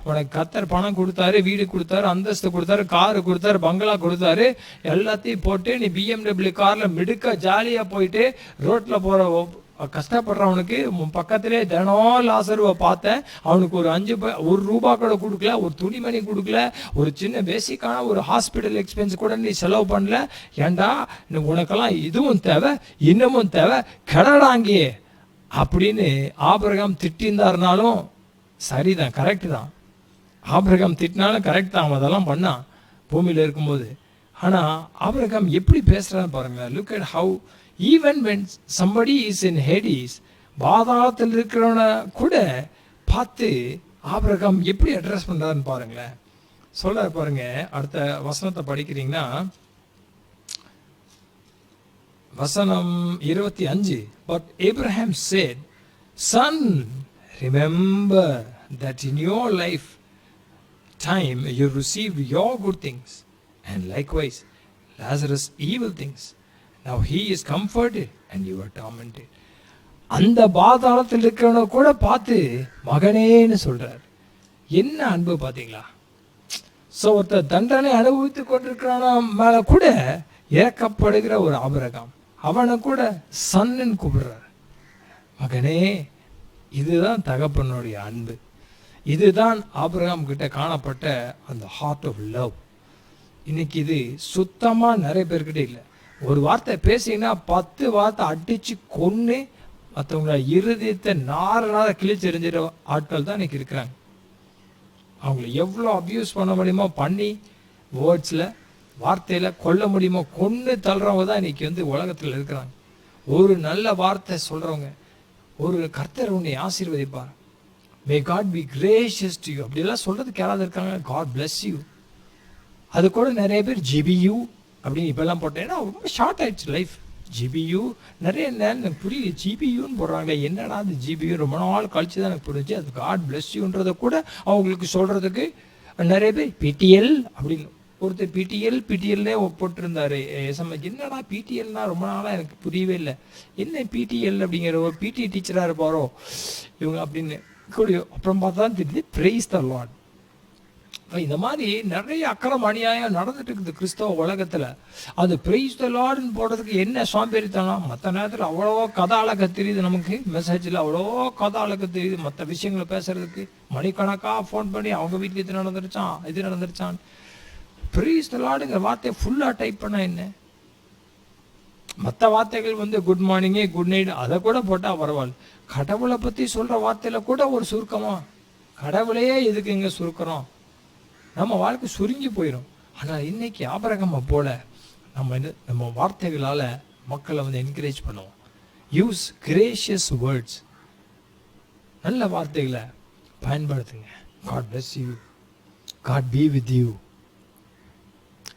உனக்கு கத்தர் பணம் கொடுத்தாரு, வீடு கொடுத்தாரு, அந்தஸ்து கொடுத்தாரு, காரு கொடுத்தாரு, பங்களா கொடுத்தாரு, எல்லாத்தையும் போட்டு நீ BMW கார்ல மிடுக்க ஜாலியா போயிட்டு ரோட்ல போற கஷ்டப்படுறவனுக்கு பக்கத்திலே தினம் லாசருவை பார்த்தேன், அவனுக்கு ஒரு ₹1 கூட கொடுக்கல, ஒரு துணிமணி கொடுக்கல, ஒரு சின்ன பேசிக்கான ஒரு ஹாஸ்பிட்டல் எக்ஸ்பென்ஸ் கூட நீ செலவு பண்ணல. ஏண்டா உனக்கெல்லாம் இதுவும் தேவை இன்னமும் தேவை, கிடடாங்கே அப்படின்னு ஆபிரகாம் திட்டிருந்தாருனாலும் சரிதான், கரெக்டு தான். ஆபிரகாம் திட்டினாலும் கரெக்ட் தான், அவன் அதெல்லாம் பண்ணான் பூமியில் இருக்கும்போது. ஆனால் ஆபிரகாம் எப்படி பேசுகிறான்னு பாருங்க. Look at how even when somebody is in Hades, பாதாளத்தில் இருக்கிறவனை கூட பார்த்து ஆபிரகாம் எப்படி அட்ரஸ் பண்ணுறாருன்னு பாருங்களேன். சொல்ல பாருங்க, அடுத்த வசனத்தை படிக்கிறீங்கன்னா வசனம் 25. But Abraham said, Son, remember that in your life time you received your good things, and likewise Lazarus evil things. Now he is comforted and you are tormented. அந்த பாதாளத்தில் இருக்கிறவனை கூட பார்த்து மகனேன்னு சொல்றார். என்ன அன்பு பார்த்தீங்களா? ஸோ ஒருத்தர் தண்டனை அனுபவித்து கொண்டிருக்கிறான மேல கூட இறக்கப்படுகிற ஒரு ஆபிரகாம் அவனை கூட சன்னு கூப்பிடுறார். மகனே, இதுதான் தகப்பனுடைய அன்பு. இதுதான் ஆபிரகாம் கிட்ட காணப்பட்ட அந்த ஹார்ட் ஆஃப் லவ். இன்னைக்கு இது சுத்தமா நிறைய பேர்கிட்ட இல்லை. ஒரு வார்த்தை பேசிங்கன்னா 10 வார்த்தை அடிச்சு கொன்று மற்றவங்கள இருதயத்தை நார கிழிச்சு எறிஞ்சிற ஆட்கள் தான் இன்னைக்கு இருக்கிறாங்க. அவங்கள எவ்வளோ அப்யூஸ் பண்ண முடியுமோ பண்ணி வேர்ட்ஸில் வார்த்தையில் கொல்ல முடியுமோ கொன்று தள்ளுறவங்க தான் இன்னைக்கு உலகத்தில் இருக்கிறாங்க. ஒரு நல்ல வார்த்தை சொல்கிறவங்க, ஒரு கர்த்தர் உன்னை ஆசீர்வதிப்பார், may God be gracious to you அப்படிலாம் சொல்கிறதுக்கு யாராவது இருக்காங்க? God bless you. அது கூட நிறைய பேர் ஜிபியூ அப்படின்னு இப்போல்லாம் போட்டேன்னா ரொம்ப ஷார்ட் ஆயிடுச்சு லைஃப். ஜிபியூ நிறைய நேரம் எனக்கு புரியல, ஜிபியூன்னு போடுறாங்களே, என்னடா அது ஜிபியூ? ரொம்ப நாள் கழிச்சு தான் எனக்கு புரிஞ்சு அது காட் பிளஸ் யூன்றதை கூட அவங்களுக்கு சொல்கிறதுக்கு நிறைய பேர் பிடிஎல் அப்படின்னு ஒருத்தர் பிடிஎல்னே போட்டிருந்தாரு எஸ்எம்எஸ். என்னடா பிடிஎல்னா ரொம்ப நாளாக எனக்கு புரியவே இல்லை. என்ன பிடிஎல் அப்படிங்கிற ஒரு பிடி டீச்சராக இருப்பாரோ இவங்க அப்படின்னு கூட அப்புறம் பார்த்தா தான் தெரியுது பிரைஸ் த லார்ட். இந்த மாதிரி நிறைய அக்கிரம அநியாயம் நடந்துட்டு இருக்குது கிறிஸ்தவ உலகத்தில். அது பிரைஸ் த லார்ட்னு போடுறதுக்கு என்ன சோம்பேறித்தனம். மற்ற நேரத்தில் அவ்வளோ கதை அழக தெரியுது, நமக்கு மெசேஜில் அவ்வளோ கதை அழக தெரியுது. மற்ற விஷயங்களை பேசுறதுக்கு மணிக்கணக்காக ஃபோன் பண்ணி அவங்க வீட்டில் இது நடந்துருச்சான். பிரைஸ் த லார்டுங்கிற வார்த்தையை ஃபுல்லாக டைப் பண்ண என்ன? மற்ற வார்த்தைகள் குட் மார்னிங்கே குட் நைட் அதை கூட போட்டால் பரவாயில்ல. கடவுளை பற்றி சொல்கிற வார்த்தையில் கூட ஒரு சுருக்கமா? கடவுளையே எதுக்கு இங்கே சுருக்கிறோம்? நம்ம வாழ்க்கை சுருங்கி போயிடும். ஆனால் இன்னைக்கு ஆபிரகாமை போல நம்ம வார்த்தைகளால் மக்களை என்கரேஜ் பண்ணுவோம். யூஸ் கிரேஷியஸ் வேர்ட்ஸ், நல்ல வார்த்தைகளை பயன்படுத்துங்க. God bless you, God be with you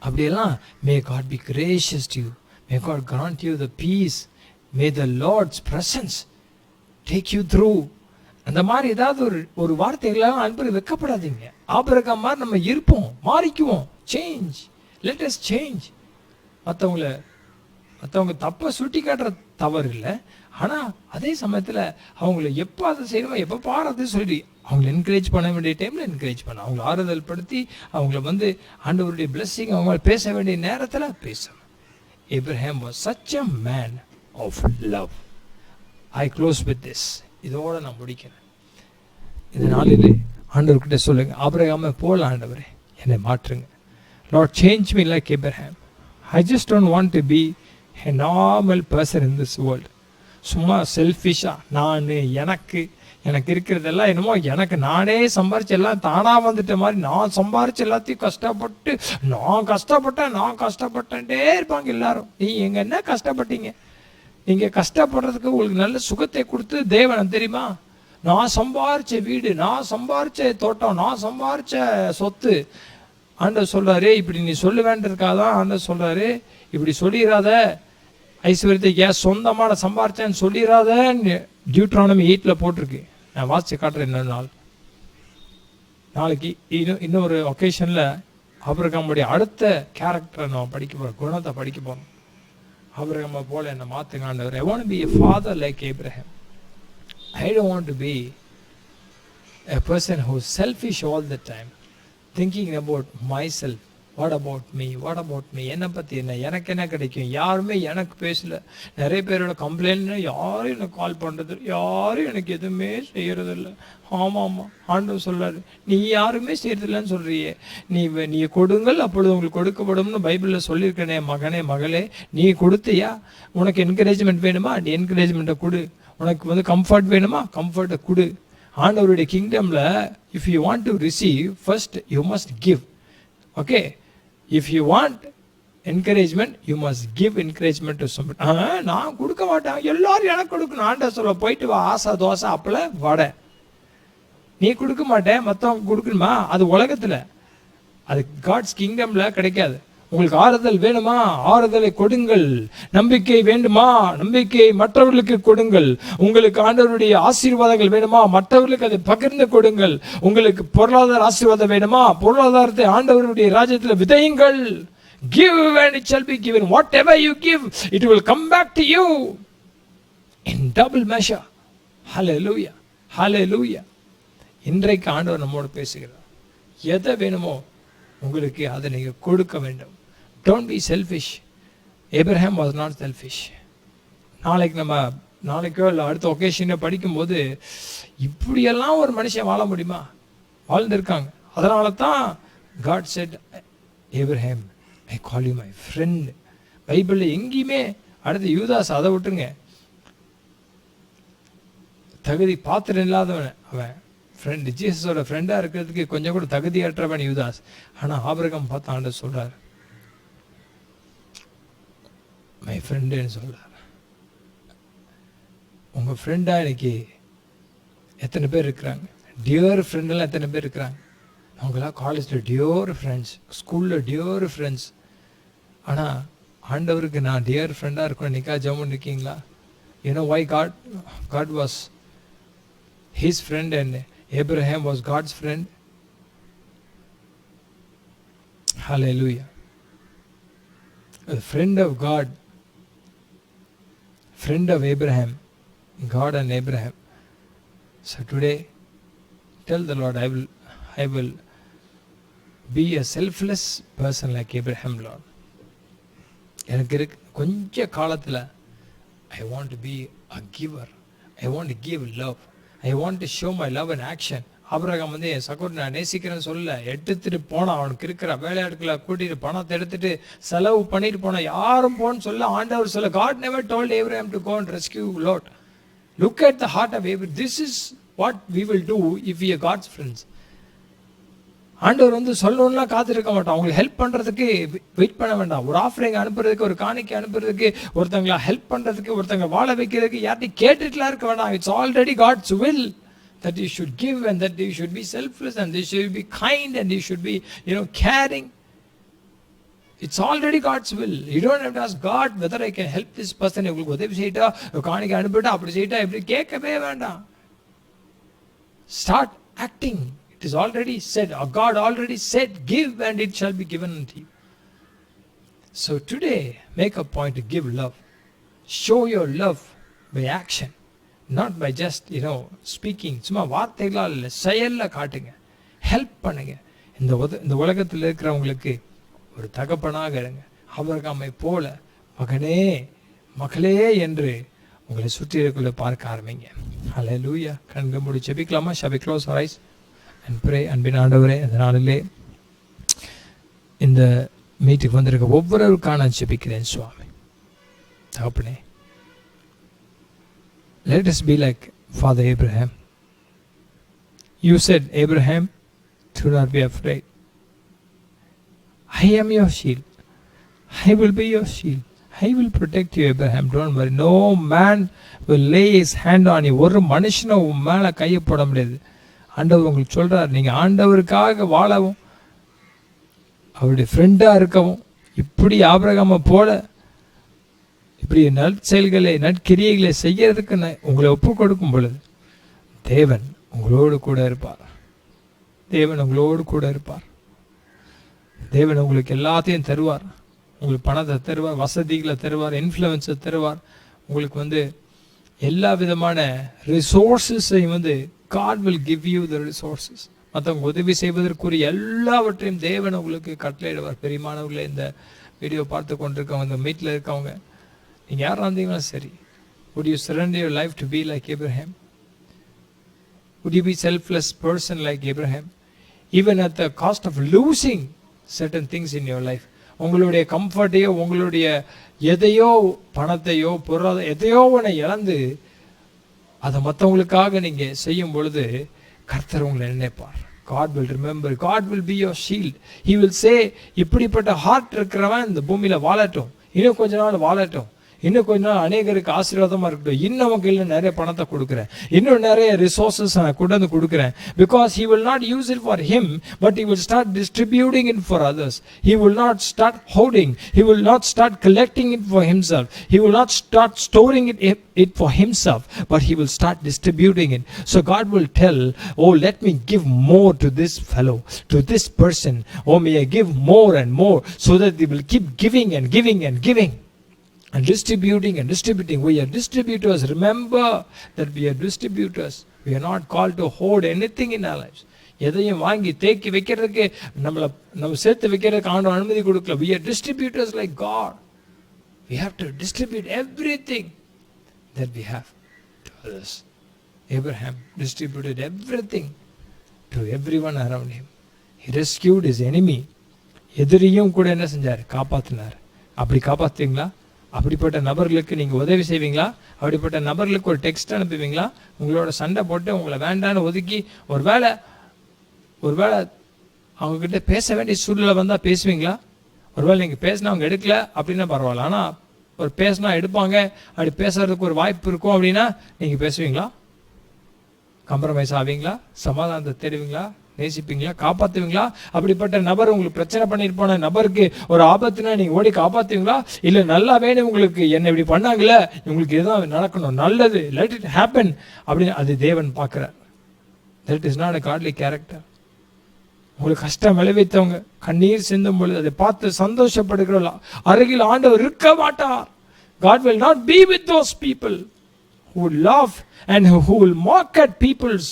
அப்படியெல்லாம். May God be gracious to you, may God grant you the peace, may the Lord's presence take you through. அந்த மாதிரி ஏதாவது ஒரு வார்த்தைகளாக அன்பு வைக்கப்படாதீங்க. ஆபிரகாம் மாதிரி நம்ம இருப்போம், மாறிக்குவோம். Change, let us change. மற்றவங்க தப்பை சுட்டி காட்டுற தவறு இல்லை, ஆனால் அதே சமயத்தில் அவங்கள எப்போ அதை செய்யணுமோ எப்போ பாரு சொல்லி அவங்கள என்கரேஜ் பண்ண வேண்டிய டைமில் என்கரேஜ் பண்ண, அவங்கள ஆறுதல் படுத்தி அவங்கள ஆண்டவருடைய பிளெஸ்ஸிங் அவங்க பேச வேண்டிய நேரத்தில் பேசணும். Abraham was such a man of love. I close with this. இதோட நான் முடிக்கிறேன். இந்த நாளிலே ஆண்டவர்கிட்ட சொல்லுங்க, ஆபிரகாமை போல ஆண்டவரே என்னை மாற்றுங்க. Lord, change me like Abraham. I just don't want to be a normal person in this world. சும்மா செல்ஃபிஷாக எனக்கு இருக்கிறதெல்லாம் என்னமோ எனக்கு நானே சம்பாரிச்சு எல்லாம் தானாக வந்துட்ட மாதிரி நான் சம்பாரிச்சு எல்லாத்தையும் கஷ்டப்பட்டு நான் கஷ்டப்பட்டேன்டே இருப்பாங்க எல்லாரும். நீங்கள் என்ன கஷ்டப்பட்டீங்க? நீங்கள் கஷ்டப்படுறதுக்கு உங்களுக்கு நல்ல சுகத்தை கொடுத்து தேவன் தெரியுமா? நான் சம்பாரிச்ச வீடு, நான் சம்பாரிச்ச தோட்டம், நான் சம்பாரிச்ச சொத்து. ஆண்டவர் சொல்றாரு, இப்படி நீ சொல்ல வேண்டியிருக்காதான். ஆண்டவர் சொல்றாரு, இப்படி சொல்லிடாத, ஐஸ்வர்யத்தை சொந்தமான சம்பாரிச்சேன்னு சொல்லிடாதன்னு டியூட்ரானமி 8 போட்டிருக்கு. நான் வாசிச்சு காட்டுறேன். இன்னொரு நாளைக்கு இன்னொரு ஒகேஷனில் ஆபிரகாமுடைய அடுத்த கேரக்டரை நம்ம படிக்க போகிறோம், குணத்தை படிக்க போகிறோம். ஆபிரகாமை போல என்னை மாற்றுங்க ஆண்டவர். I want to be a father like Abraham. I don't want to be a person who is selfish all the time, thinking about myself. What about me, என்னை பற்றி என்ன, எனக்கு என்ன கிடைக்கும், யாருமே எனக்கு பேசல. நிறைய பேரோட கம்ப்ளைண்ட், யாரும் எனக்கு கால் பண்ணுறது, யாரும் எனக்கு எதுவுமே செய்யறதில்ல. ஆமாம், ஆண்டவர் சொல்றாரு, நீ யாருமே செய்யறதில்லன்னு சொல்றியே, நீ கொடுங்கள் அப்பொழுது உங்களுக்கு கொடுக்கப்படும்னு பைபிளில் சொல்லியிருக்கனே. மகனே மகளே, நீ கொடுத்தியா? உனக்கு என்கரேஜ்மெண்ட் வேணுமா, நீ என்கரேஜ்மெண்ட்டை கொடு. உனக்கு கம்ஃபர்ட் வேணுமா, கம்ஃபர்ட்டை கொடு. ஆண்டவருடைய கிங்டமில் if you want to receive first you must give. Okay, if you want encouragement you must give encouragement to somebody. நான் கொடுக்க மாட்டேன், எல்லாரும் எனக்கு கொடுக்கணும். ஆண்டவர் சொல்ல, போயிட்டு வா, ஆசா தோசை அப்பள வடை. நீ கொடுக்க மாட்டேன், மற்றவங்க கொடுக்கணுமா? அது உலகத்தில், அது காட்ஸ் கிங்டமில் கிடைக்காது. உங்களுக்கு ஆறுதல் வேணுமா, ஆறுதலை கொடுங்கள். நம்பிக்கை வேண்டுமா, நம்பிக்கையை மற்றவர்களுக்கு கொடுங்கள். உங்களுக்கு ஆண்டவருடைய ஆசீர்வாதங்கள் வேணுமா, மற்றவர்களுக்கு அதை பகிர்ந்து கொடுங்கள். உங்களுக்கு பொருளாதார ஆசீர்வாதம் வேணுமா, பொருளாதாரத்தை ஆண்டவருடைய ராஜ்யத்தில் விதையுங்கள். Give and it shall be given. Whatever you give, it will come back to you in double measure. Hallelujah, hallelujah. இன்றைக்கு ஆண்டவர் நம்மோடு பேசுகிறார். எதை வேணுமோ உங்களுக்கு அதை நீங்கள் கொடுக்க வேண்டும். Don't be selfish. Abraham was not selfish. நாளைக்கோ இல்லை அடுத்த ஒகேஷனை படிக்கும்போது இப்படியெல்லாம் ஒரு மனுஷன் வாழ முடியுமா, வாழ்ந்திருக்காங்க. அதனால தான் God said, Abraham, I call you my friend. பைபிளில் எங்கேயுமே அடுத்து யூதாஸ் அதை விட்டுருங்க, தகுதி பாத்திரம் இல்லாதவன் அவன். ஃப்ரெண்ட், ஜீசஸோட ஃப்ரெண்டாக இருக்கிறதுக்கு கொஞ்சம் கூட தகுதியற்றவன் யூதாஸ். ஆனால் ஆபிரகாம் பார்த்து ஆண்டவர் சொல்கிறார், மை ஃப்ரெண்டுன்னு சொல்கிறார். உங்கள் ஃப்ரெண்டாக இன்னைக்கு எத்தனை பேர் இருக்கிறாங்க? டியர் ஃப்ரெண்டெல்லாம் எத்தனை பேர் இருக்கிறாங்க? அவங்களாம் காலேஜில் டியோர் ஃப்ரெண்ட்ஸ், ஸ்கூலில் டியோர் ஃப்ரெண்ட்ஸ். ஆனால் ஆண்டவருக்கு நான் டியர் ஃப்ரெண்டாக இருக்கணும் இன்னைக்கா ஜெபம் இருக்கீங்களா? You know why God was his friend and Abraham was God's friend. Hallelujah. A friend of God, friend of Abraham, God and Abraham. So today, tell the Lord, I will be a selfless person like Abraham, Lord. எனக்கு கொஞ்ச காலத்தில் I want to be a giver. I want to give love. I want to show my love in action. Abraham என் சகோதரன் நான் நேசிக்கிறேன்னு சொல்ல, எடுத்துட்டு போனான். அவனுக்கு இருக்கிற வேலையாட்களை கூட்டிட்டு பணத்தை எடுத்துட்டு செலவு பண்ணிட்டு போனான். யாரும் போன்னு சொல்ல ஆண்டவர் சொல்ல, God never told Abraham to go and rescue Lot. Look at the heart of Abraham. This is what we will do if we are God's friends. ஆண்டவர் சொல்லணும்லாம் காத்திருக்க மாட்டோம். அவங்களுக்கு ஹெல்ப் பண்ணுறதுக்கு வெயிட் பண்ண வேண்டாம். ஒரு ஆஃபரிங் அனுப்புறதுக்கு, ஒரு காணிக்கை அனுப்புறதுக்கு, ஒருத்தங்களை ஹெல்ப் பண்ணுறதுக்கு, ஒருத்தங்க வாழ வைக்கிறதுக்கு யார்ட்டையும் கேட்டுட்டுலாம் இருக்க வேண்டாம். It's already God's will that you should give and that you should be selfless and you should be kind and you should be caring. It's already God's will. You don't have to ask God whether I can help this person. உங்களுக்கு உதவி செய்யிட்டா, காணிக்கை அனுப்பிட்டா, அப்படி செய்யிட்டா, இப்படி கேட்கவே வேண்டாம். Start acting. It is already said, God already said, give and it shall be given unto you. So today, make a point to give love. Show your love by action, not by just, speaking. சும்மா வார்த்தைகளால் இல்லை, செயலில் காட்டுங்க, help பண்ணுங்க. இந்த உலகத்தில் இருக்கிறவங்களுக்கு ஒரு தகப்பனாக இருங்க. ஆபிரகாமை போல மகனே மகளே என்று உங்களை சுற்றி இருக்கிற பார்க்க ஆரம்பிங்க. ஹல்லேலூயா. கண்கள் மூடி ஜெபிக்கலாமா? Shall we close our eyes and pray? அன்பின் ஆண்டவரே, இந்த நாளிலே இந்த மீட்டுக்கு வந்திருக்க ஒவ்வொருவருக்காக நான் ஜெபிக்கிறேன் சுவாமி. தகப்பனே, let us be like Father Abraham. You said, Abraham, do not be afraid. I am your shield. I will be your shield. I will protect you, Abraham. Don't worry. No man will lay his hand on you. ஒரு மனுஷனை உன் மேலே கையை போட முடியாது. ஆண்டவர் உங்களுக்கு சொல்றார், நீங்க ஆண்டவருக்காக வாழவும் அவருடைய ஃப்ரெண்டாக இருக்கவும், இப்படி ஆபிரகாமை போல இப்படி நற்செயல்களை நற்கிரியைகளை செய்யறதுக்கு உங்களை ஒப்பு கொடுக்கும் பொழுது தேவன் உங்களோடு கூட இருப்பார். தேவன் உங்களோடு கூட இருப்பார். தேவன் உங்களுக்கு எல்லாத்தையும் தருவார். உங்களுக்கு பணத்தை தருவார், வசதிகளை தருவார், இன்ஃப்ளூயன்ஸை தருவார். உங்களுக்கு எல்லா விதமான ரிசோர்ஸஸையும் God will give you the resources. மற்றவங்க உதவி செய்வதற்குரிய எல்லாவற்றையும் தேவன் உங்களுக்கு கட்டளையிடுவார். பெரியமானவர்களே, இந்த வீடியோ பார்த்து கொண்டிருக்கவங்க, இந்த மீட்டில் இருக்கவங்க, நீங்கள் யாராக இருந்தீங்கன்னா சரி, would you surrender your life to be like Abraham? Would you be selfless person like Abraham? Even at the cost of losing certain things in your life. உங்களுடைய கம்ஃபர்ட்டையோ உங்களுடைய எதையோ பணத்தையோ பொருளாதார எதையோ ஒன்று இழந்து அதை மற்றவங்களுக்காக நீங்கள் செய்யும் பொழுது கர்த்தர் உங்களை நினைப்பார். God will remember. God will be your shield. He will say, இப்படிப்பட்ட ஹார்ட் இருக்கிறவன் இந்த பூமியில் வாழட்டும், இன்னும் கொஞ்ச நாள் வாழட்டும், இன்னும் கொஞ்ச நாள் அநேகருக்கு ஆசீர்வாதமாக இருக்கட்டும், இன்னும் அவங்க கையில் நிறைய பணத்தை கொடுக்குறேன், இன்னும் நிறைய ரிசோர்ஸஸ் நான் கொண்டு வந்து கொடுக்குறேன். Because he will not use it for him, but he will start distributing it for others. He will not start hoarding. He will not start collecting it for himself. He will not start storing it for himself, but he will start distributing it. So God will tell, oh, let me give more to this fellow, to this person. Oh, may I give more and more, so that they will keep giving and giving and giving. And distributing and distributing. We are distributors. Remember that we are distributors. We are not called to hoard anything in our lives. எதையும் வாங்கி தேக்கி வைக்கிறதுக்கு நம்ம சேர்த்து வைக்கிறதுக்கு ஆண்டவர் அனுமதி கொடுக்கல. We are distributors like God. We have to distribute everything that we have to others. Abraham distributed everything to everyone around him. He rescued his enemy. எதிரியும் கூட என்ன செஞ்சார்? காப்பாற்றினார். அப்படி காப்பாற்றுவீங்களா? அப்படிப்பட்ட நபர்களுக்கு நீங்கள் உதவி செய்வீங்களா? அப்படிப்பட்ட நபர்களுக்கு ஒரு டெக்ஸ்ட் அனுப்புவீங்களா? உங்களோட சண்டை போட்டு உங்களை வேண்டான்னு ஒதுக்கி ஒருவேளை அவங்கக்கிட்ட பேச வேண்டிய சூழ்நிலை வந்தால் பேசுவீங்களா? ஒருவேளை நீங்கள் பேசினா அவங்க எடுக்கல அப்படின்னா பரவாயில்ல, ஆனால் ஒரு பேசினா எடுப்பாங்க, அப்படி பேசுறதுக்கு ஒரு வாய்ப்பு இருக்கும் அப்படின்னா நீங்கள் பேசுவீங்களா? கம்ப்ரமைஸ் ஆவீங்களா? சமாதானத்தை தேடுவீங்களா? நேசிப்பீங்களா? காப்பாற்றுவீங்களா? அப்படிப்பட்ட நபர் உங்களுக்கு பிரச்சனை பண்ணிட்டு போன நபருக்கு ஒரு ஆபத்துனா நீங்கள் ஓடி காப்பாற்றுவீங்களா? இல்லை நல்லா வேணும் உங்களுக்கு, என்ன இப்படி பண்ணாங்களே, உங்களுக்கு எதுவும் நடக்கணும், நல்லது, லெட் இட் ஹேப்பன் அப்படின்னு அது தேவன் பார்க்குறார். That is not a godly character. உங்களுக்கு கஷ்டம் விளைவித்தவங்க கண்ணீர் சிந்தும் பொழுது அதை பார்த்து சந்தோஷப்படுகிறோம். அருகில் ஆண்டவர் இருக்க மாட்டார். God will not be with those people who laugh and who will mock at people's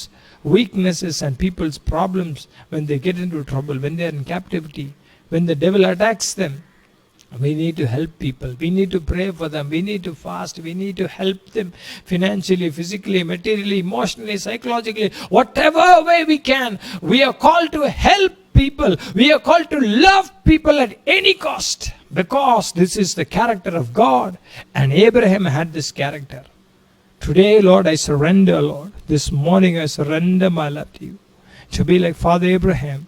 weaknesses and people's problems when they get into trouble, when they are in captivity, when the devil attacks them. We need to help people. We need to pray for them. We need to fast. We need to help them financially, physically, materially, emotionally, psychologically, whatever way we can. We are called to help people. We are called to love people at any cost, because this is the character of God, and Abraham had this character. Today, Lord, I surrender, Lord. This morning I surrender my life to you, to be like Father Abraham.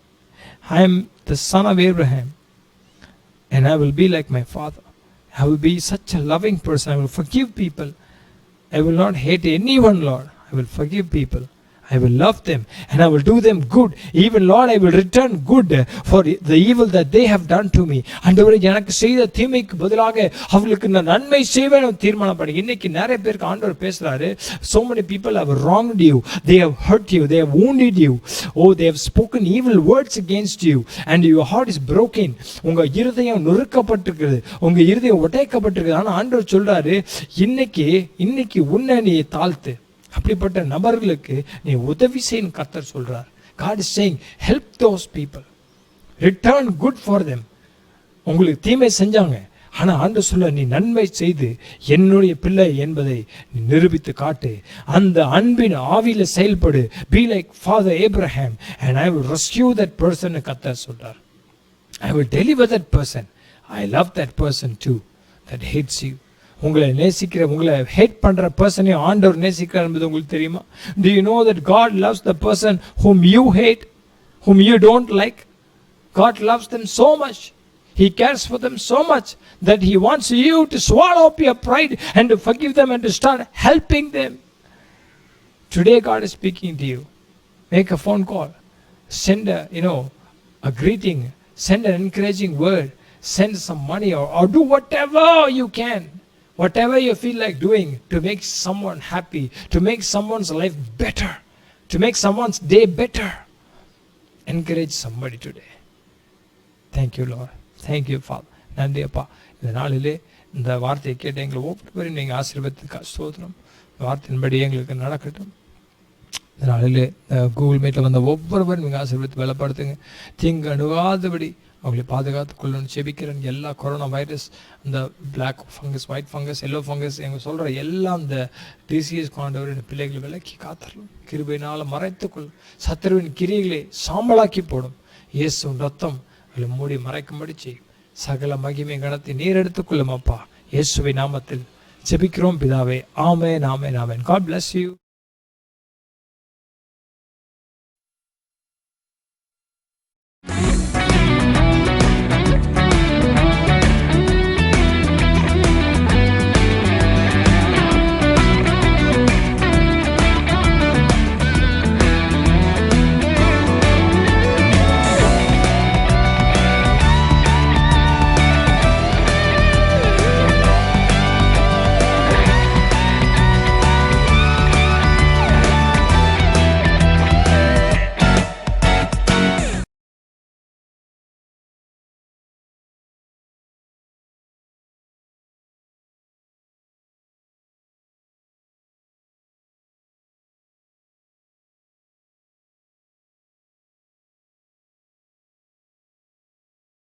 I am the son of Abraham, and I will be like my father. I will be such a loving person. I will forgive people. I will not hate anyone, Lord. I will forgive people. I will love them and I will do them good. Even Lord, I will return good for the evil that they have done to me. ஆண்டவரே, எனக்கு செய்த தீமைக்கு பதிலாக அவங்களுக்கு நான் நன்மை செய்வேன் தீர்மானப்படி. இன்னைக்கு நிறைய பேருக்கு ஆண்டவர் பேசுறாரு. So many people have wronged you. They have hurt you. They have wounded you. Oh, they have spoken evil words against you and your heart is broken. உங்க இருதயம் நொறுக்கப்பட்டிருக்கிறது, உங்க இருதயம் உடைக்கப்பட்டிருக்கிறது. ஆனா ஆண்டவர் சொல்றாரு, இன்னைக்கு உன்னை நீ தாழ்த்து. அப்படிப்பட்ட நபர்களுக்கு நீ உதவி செய்யும் கர்த்தர் சொல்றார். God is saying, help those people. Return good for them. உங்களுக்கு தீமை செஞ்சாங்க, ஆனா ஆண்டவர் சொல்ல, நீ நன்மை செய்து என்னுடைய பிள்ளை என்பதை நிரூபித்து காட்டு. அந்த அன்பின் ஆவியில செயல்படு. Be like Father Abraham and I will rescue that person. கர்த்தர் சொல்றார், I will deliver that person. I love that person too that hates you. உங்களை நேசிக்கிற, உங்களை ஹேட் பண்ற பர்சனையும் ஆண்டவர் நேசிக்கிறார் என்பது உங்களுக்கு தெரியுமா? Do you know that God loves the person whom you hate, whom you don't like? God loves them so much. He cares for them so much that He wants you to swallow up your pride and to forgive them and to start helping them. Today God is speaking to you. Make a phone call. Send a greeting. Send an encouraging word. Send some money or do whatever you can. Whatever you feel like doing to make someone happy, to make someone's life better, to make someone's day better. Encourage somebody today. Thank you, Lord. Thank you, Father. நன்றி அப்பா, இந்த நாளிலே இந்த வார்த்தையை கேட்டு எங்களை ஒவ்வொரு பேரும் நீங்கள் ஆசீர்வதிக்க ஸ்தோத்திரம். வார்த்தையின்படி எங்களுக்கு நடக்கட்டும். இந்த நாளில் கூகுள் மீட்டில் வந்த ஒவ்வொருவரும் நீங்கள் ஆசீர்வதித்து பலப்படுத்துங்க. தீங்கு அணுகாதபடி அவங்களை பாதுகாத்துக் கொள்ளணும்னு செபிக்கிறேன். எல்லா கொரோனா வைரஸ், அந்த black fungus, white fungus, yellow fungus, எங்கள் சொல்கிற எல்லாம் அந்த டிசிஎஸ் கொண்டவர் என் பிள்ளைகளை விலக்கி காத்தரலும், கிருபையினால் மறைத்துக்கொள்ளும், சத்துருவின் கிரியைகளை சாம்பலாக்கி போடும். இயேசுவின் ரத்தம் அதில் மூடி மறைக்கும்படி செய்யும். சகல மகிமை கணத்தை நீர் எடுத்துக்கொள்ளும் அப்பா. இயேசுவின் நாமத்தில் ஜெபிக்கிறோம் பிதாவே. ஆமென், ஆமென், ஆமென். God bless you.